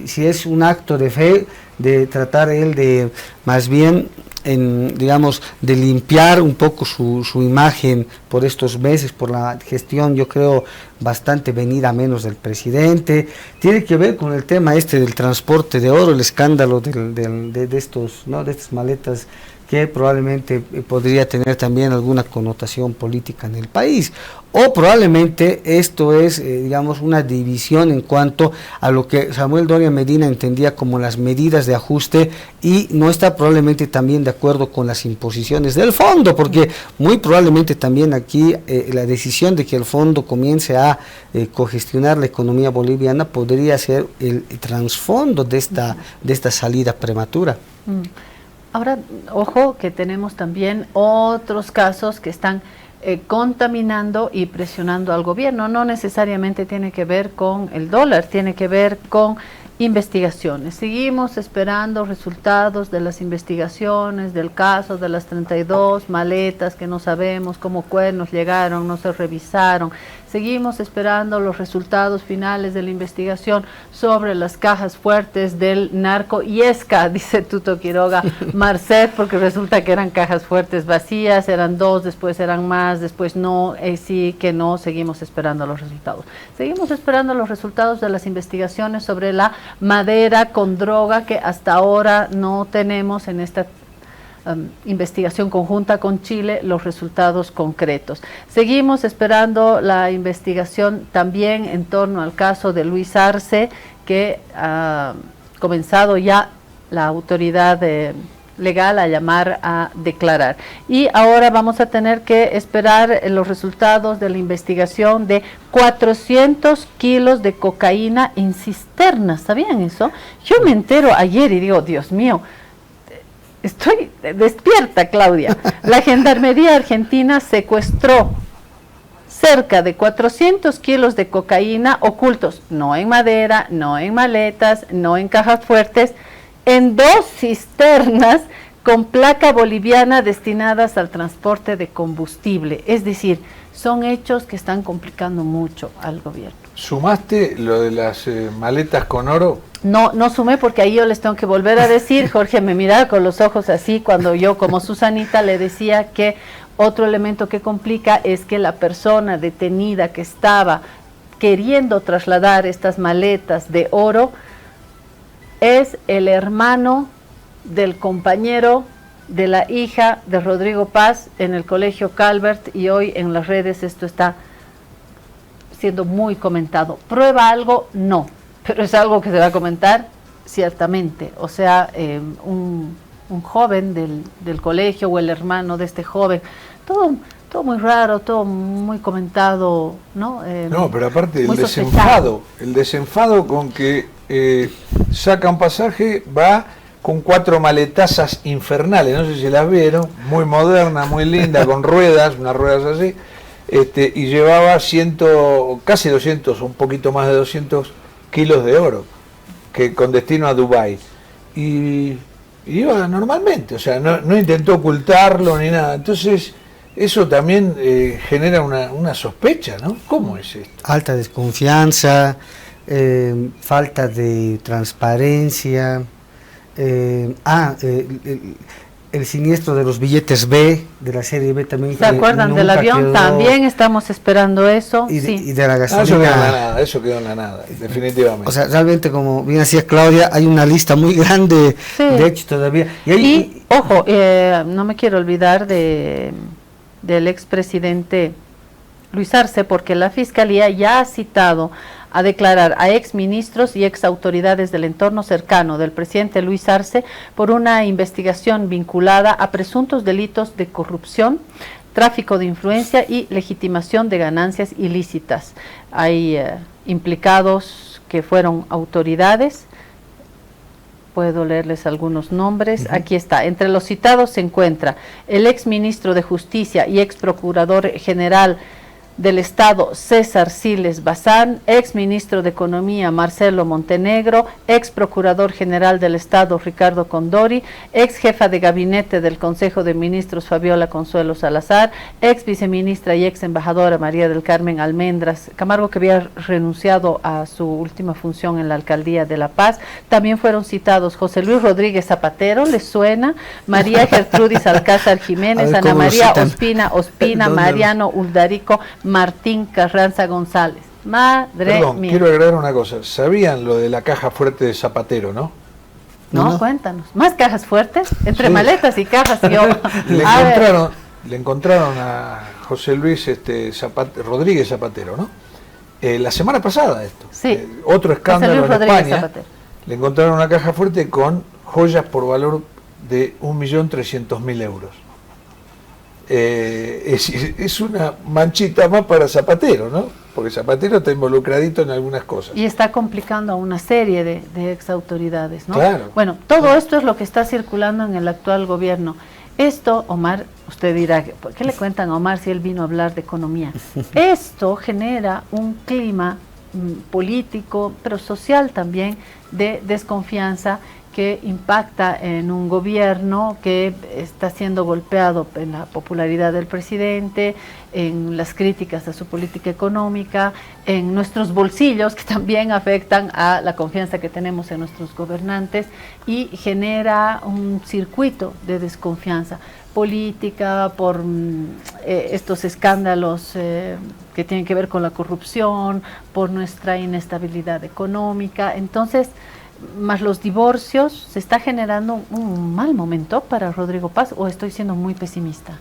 si es un acto de fe, de tratar él de, más bien, digamos, de limpiar un poco su imagen por estos meses, por la gestión, yo creo, bastante venida menos del presidente. Tiene que ver con el tema del transporte de oro, el escándalo de estos, ¿no?, de estas maletas, que probablemente podría tener también alguna connotación política en el país, o probablemente esto es, digamos, una división en cuanto a lo que Samuel Doria Medina entendía como las medidas de ajuste, y no está probablemente también de acuerdo con las imposiciones del fondo, porque muy probablemente también aquí la decisión de que el fondo comience a cogestionar la economía boliviana podría ser el trasfondo de esta salida prematura. Ahora, ojo que tenemos también otros casos que están contaminando y presionando al gobierno. No necesariamente tiene que ver con el dólar, tiene que ver con investigaciones. Seguimos esperando resultados de las investigaciones del caso de las 32 maletas que no sabemos cómo nos llegaron, no se revisaron. Seguimos esperando los resultados finales de la investigación sobre las cajas fuertes del narco Yesca, dice Tuto Quiroga Marcet, porque resulta que eran cajas fuertes vacías, eran 2, después eran más, después no, sí que no. Seguimos esperando los resultados. Seguimos esperando los resultados de las investigaciones sobre la madera con droga, que hasta ahora no tenemos en esta investigación conjunta con Chile los resultados concretos. Seguimos esperando la investigación también en torno al caso de Luis Arce, que ha comenzado ya la autoridad legal a llamar a declarar. Y ahora vamos a tener que esperar los resultados de la investigación de 400 kilos de cocaína en cisternas. ¿Sabían eso? Yo me entero ayer y digo, Dios mío, estoy despierta, Claudia. La Gendarmería Argentina secuestró cerca de 400 kilos de cocaína ocultos, no en madera, no en maletas, no en cajas fuertes, en 2 cisternas con placa boliviana destinadas al transporte de combustible. Es decir, son hechos que están complicando mucho al gobierno. ¿Sumaste lo de las maletas con oro? No sumé, porque ahí yo les tengo que volver a decir. Jorge me miraba con los ojos así cuando yo, como Susanita, le decía que otro elemento que complica es que la persona detenida que estaba queriendo trasladar estas maletas de oro es el hermano del compañero de la hija de Rodrigo Paz en el colegio Calvert, y hoy en las redes esto está siendo muy comentado. ¿Prueba algo? No, pero es algo que se va a comentar ciertamente. O sea, un joven del colegio o el hermano de este joven, todo muy raro, todo muy comentado, ¿no? No, pero aparte el desenfado con que saca un pasaje, va con 4 maletazas infernales, no sé si las vieron, muy moderna, muy linda, con ruedas, unas ruedas así, y llevaba casi 200, un poquito más de 200 kilos de oro, que con destino a Dubái. Y iba normalmente, o sea, no intentó ocultarlo ni nada. Entonces, eso también genera una sospecha, ¿no? ¿Cómo es esto? Alta desconfianza, falta de transparencia, el siniestro de los billetes B, de la serie B también. ¿Se acuerdan del avión? También estamos esperando eso. Y sí. De la gasolina. Eso quedó en la nada, definitivamente. O sea, realmente, como bien decía Claudia, hay una lista muy grande, sí, de hechos todavía. Y ojo, no me quiero olvidar del expresidente Luis Arce, porque la Fiscalía ya ha citado a declarar a exministros y exautoridades del entorno cercano del presidente Luis Arce por una investigación vinculada a presuntos delitos de corrupción, tráfico de influencia y legitimación de ganancias ilícitas. Hay implicados que fueron autoridades. Puedo leerles algunos nombres. Aquí está. Entre los citados se encuentra el exministro de Justicia y exprocurador general del Estado César Siles Bazán, ex ministro de Economía Marcelo Montenegro, ex procurador general del Estado Ricardo Condori, ex jefa de gabinete del Consejo de Ministros Fabiola Consuelo Salazar, ex viceministra y ex embajadora María del Carmen Almendras Camargo, que había renunciado a su última función en la Alcaldía de La Paz. También fueron citados José Luis Rodríguez Zapatero, ¿les suena? María Gertrudis Alcázar Jiménez, Ana María Ospina, Mariano Uldarico, Martín Carranza González. Madre Perdón, mía. quiero agregar una cosa. ¿Sabían lo de la caja fuerte de Zapatero, no? No, cuéntanos. ¿Más cajas fuertes? Entre Sí. maletas y cajas. Yo. Le encontraron a José Luis Rodríguez Zapatero, ¿no? La semana pasada esto. Sí. Otro escándalo en Rodríguez España. Zapatero. Le encontraron una caja fuerte con joyas por valor de 1.300.000 euros. Es una manchita más para Zapatero, ¿no? Porque Zapatero está involucradito en algunas cosas. Y está complicando a una serie de exautoridades, ¿no? Claro. Bueno, todo esto es lo que está circulando en el actual gobierno. Esto, Omar, usted dirá, ¿por qué le cuentan a Omar si él vino a hablar de economía? Esto genera un clima político, pero social también, de desconfianza que impacta en un gobierno que está siendo golpeado en la popularidad del presidente, en las críticas a su política económica, en nuestros bolsillos, que también afectan a la confianza que tenemos en nuestros gobernantes, y genera un circuito de desconfianza política por estos escándalos que tienen que ver con la corrupción, por nuestra inestabilidad económica. Entonces, más los divorcios, ¿se está generando un mal momento para Rodrigo Paz o estoy siendo muy pesimista?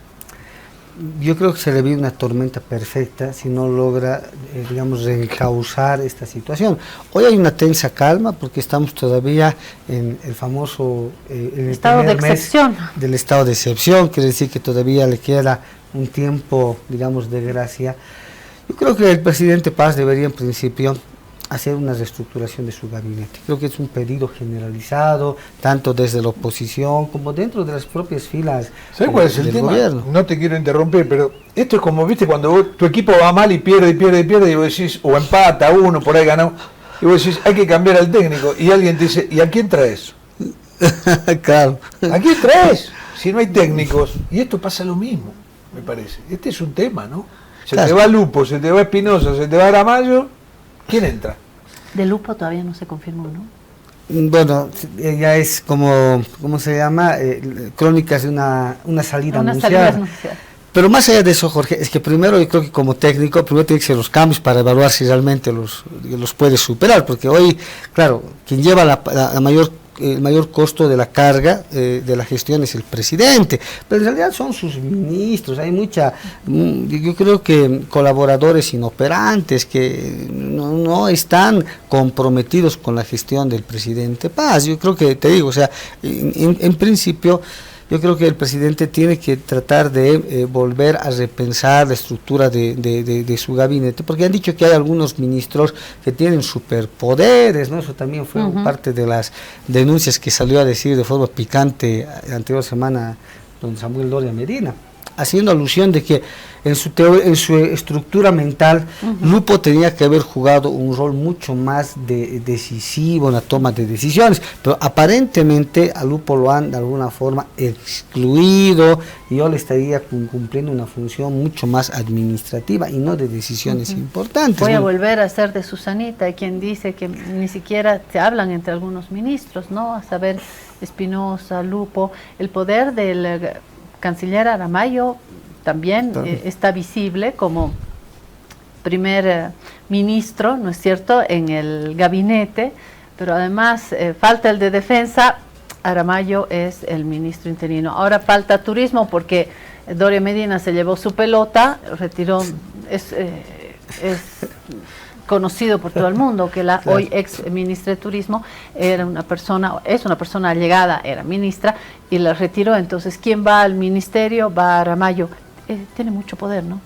Yo creo que se le viene una tormenta perfecta si no logra, digamos, reencauzar esta situación. Hoy hay una tensa calma porque estamos todavía en el famoso en el estado de excepción. Del estado de excepción, quiere decir que todavía le queda un tiempo, digamos, de gracia. Yo creo que el presidente Paz debería en principio hacer una reestructuración de su gabinete. Creo que es un pedido generalizado, tanto desde la oposición como dentro de las propias filas ¿Sabes cuál es el del tema? gobierno. No te quiero interrumpir, pero esto es como, viste, cuando tu equipo va mal y pierde, y vos decís, o empata uno, por ahí ganó, y vos decís, hay que cambiar al técnico, y alguien te dice, ¿y a quién traes? Claro. ¿A quién traes? Si no hay técnicos. Y esto pasa lo mismo, me parece. Este es un tema, ¿no? Se Claro. te va Lupo, se te va Espinosa, se te va Aramayo, ¿quién entra? De Lupo todavía no se confirmó, ¿no? Bueno, ya es como, ¿cómo se llama? Crónicas de una salida anunciada. Pero más allá de eso, Jorge, es que primero yo creo que como técnico, primero tiene que ser los cambios para evaluar si realmente los puede superar, porque hoy, claro, quien lleva el mayor costo de la carga de la gestión es el presidente, pero en realidad son sus ministros, hay yo creo que colaboradores inoperantes que no están comprometidos con la gestión del presidente Paz. Yo creo que, te digo, o sea, en principio, yo creo que el presidente tiene que tratar de volver a repensar la estructura de su gabinete, porque han dicho que hay algunos ministros que tienen superpoderes, ¿no? Eso también fue parte de las denuncias que salió a decir de forma picante la anterior semana don Samuel Doria Medina, haciendo alusión de que en su estructura mental, Lupo tenía que haber jugado un rol mucho más decisivo en la toma de decisiones, pero aparentemente a Lupo lo han de alguna forma excluido y yo le estaría cumpliendo una función mucho más administrativa y no de decisiones importantes. Voy a ¿no? volver a ser de Susanita, hay quien dice que ni siquiera se hablan entre algunos ministros, ¿no? A saber, Espinosa, Lupo, el poder del canciller Aramayo también está visible como primer ministro, ¿no es cierto?, en el gabinete, pero además falta el de defensa, Aramayo es el ministro interino. Ahora falta turismo porque Doria Medina se llevó su pelota, retiró, es conocido por todo el mundo que la hoy ex ministra de Turismo es una persona allegada, era ministra y la retiró. Entonces, ¿quién va al ministerio? Va Aramayo. Tiene mucho poder, ¿no?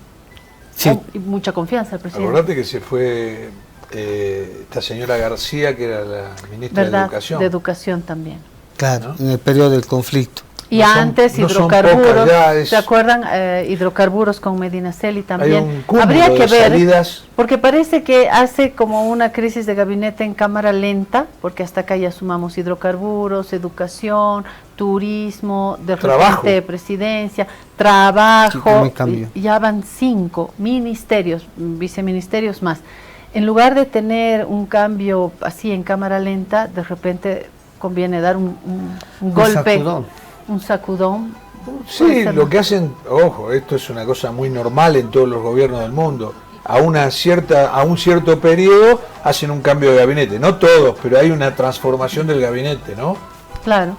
Sí. Y mucha confianza el presidente. Acordate que se fue esta señora García, que era la ministra de Educación. De Educación también. Claro, ¿no? en el periodo del conflicto. Y no son- antes no son hidrocarburos, pocas, ya es- ¿se acuerdan? Hidrocarburos con Medinaceli también. un cúmulo Habría que de ver, salidas. porque parece que hace como una crisis de gabinete en cámara lenta, porque hasta acá ya sumamos hidrocarburos, educación, turismo, de Trabajo. repente presidencia, Sí, como trabajo, el cambio. ya van 5 ministerios, viceministerios más. En lugar de tener un cambio así en cámara lenta, de repente conviene dar un golpe, sacudón. un sacudón. Sí, Puede ser, lo ¿no? que hacen, ojo, esto es una cosa muy normal en todos los gobiernos del mundo. A un cierto periodo hacen un cambio de gabinete, no todos, pero hay una transformación del gabinete, ¿no? Claro.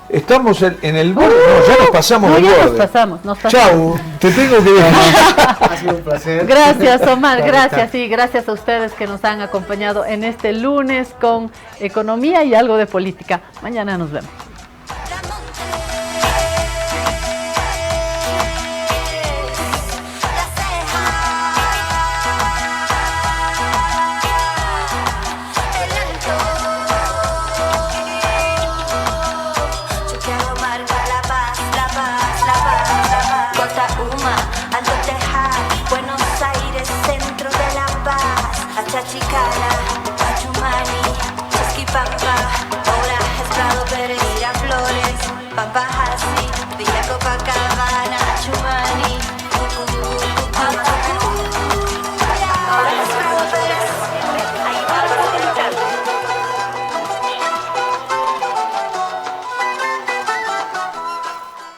Estamos en el borde, no, ya nos pasamos No, del ya borde. nos pasamos. Chau, te tengo que dejar. Ha sido un placer. Gracias, Omar, Claro, gracias, y gracias a ustedes que nos han acompañado en este lunes con economía y algo de política. Mañana nos vemos. Buenos Aires, centro de La Paz, Achachicala, Achumani, Chasquipampa, Obra, Estrado Pérez, Miraflores, Pampajasi, Villa Copacabana.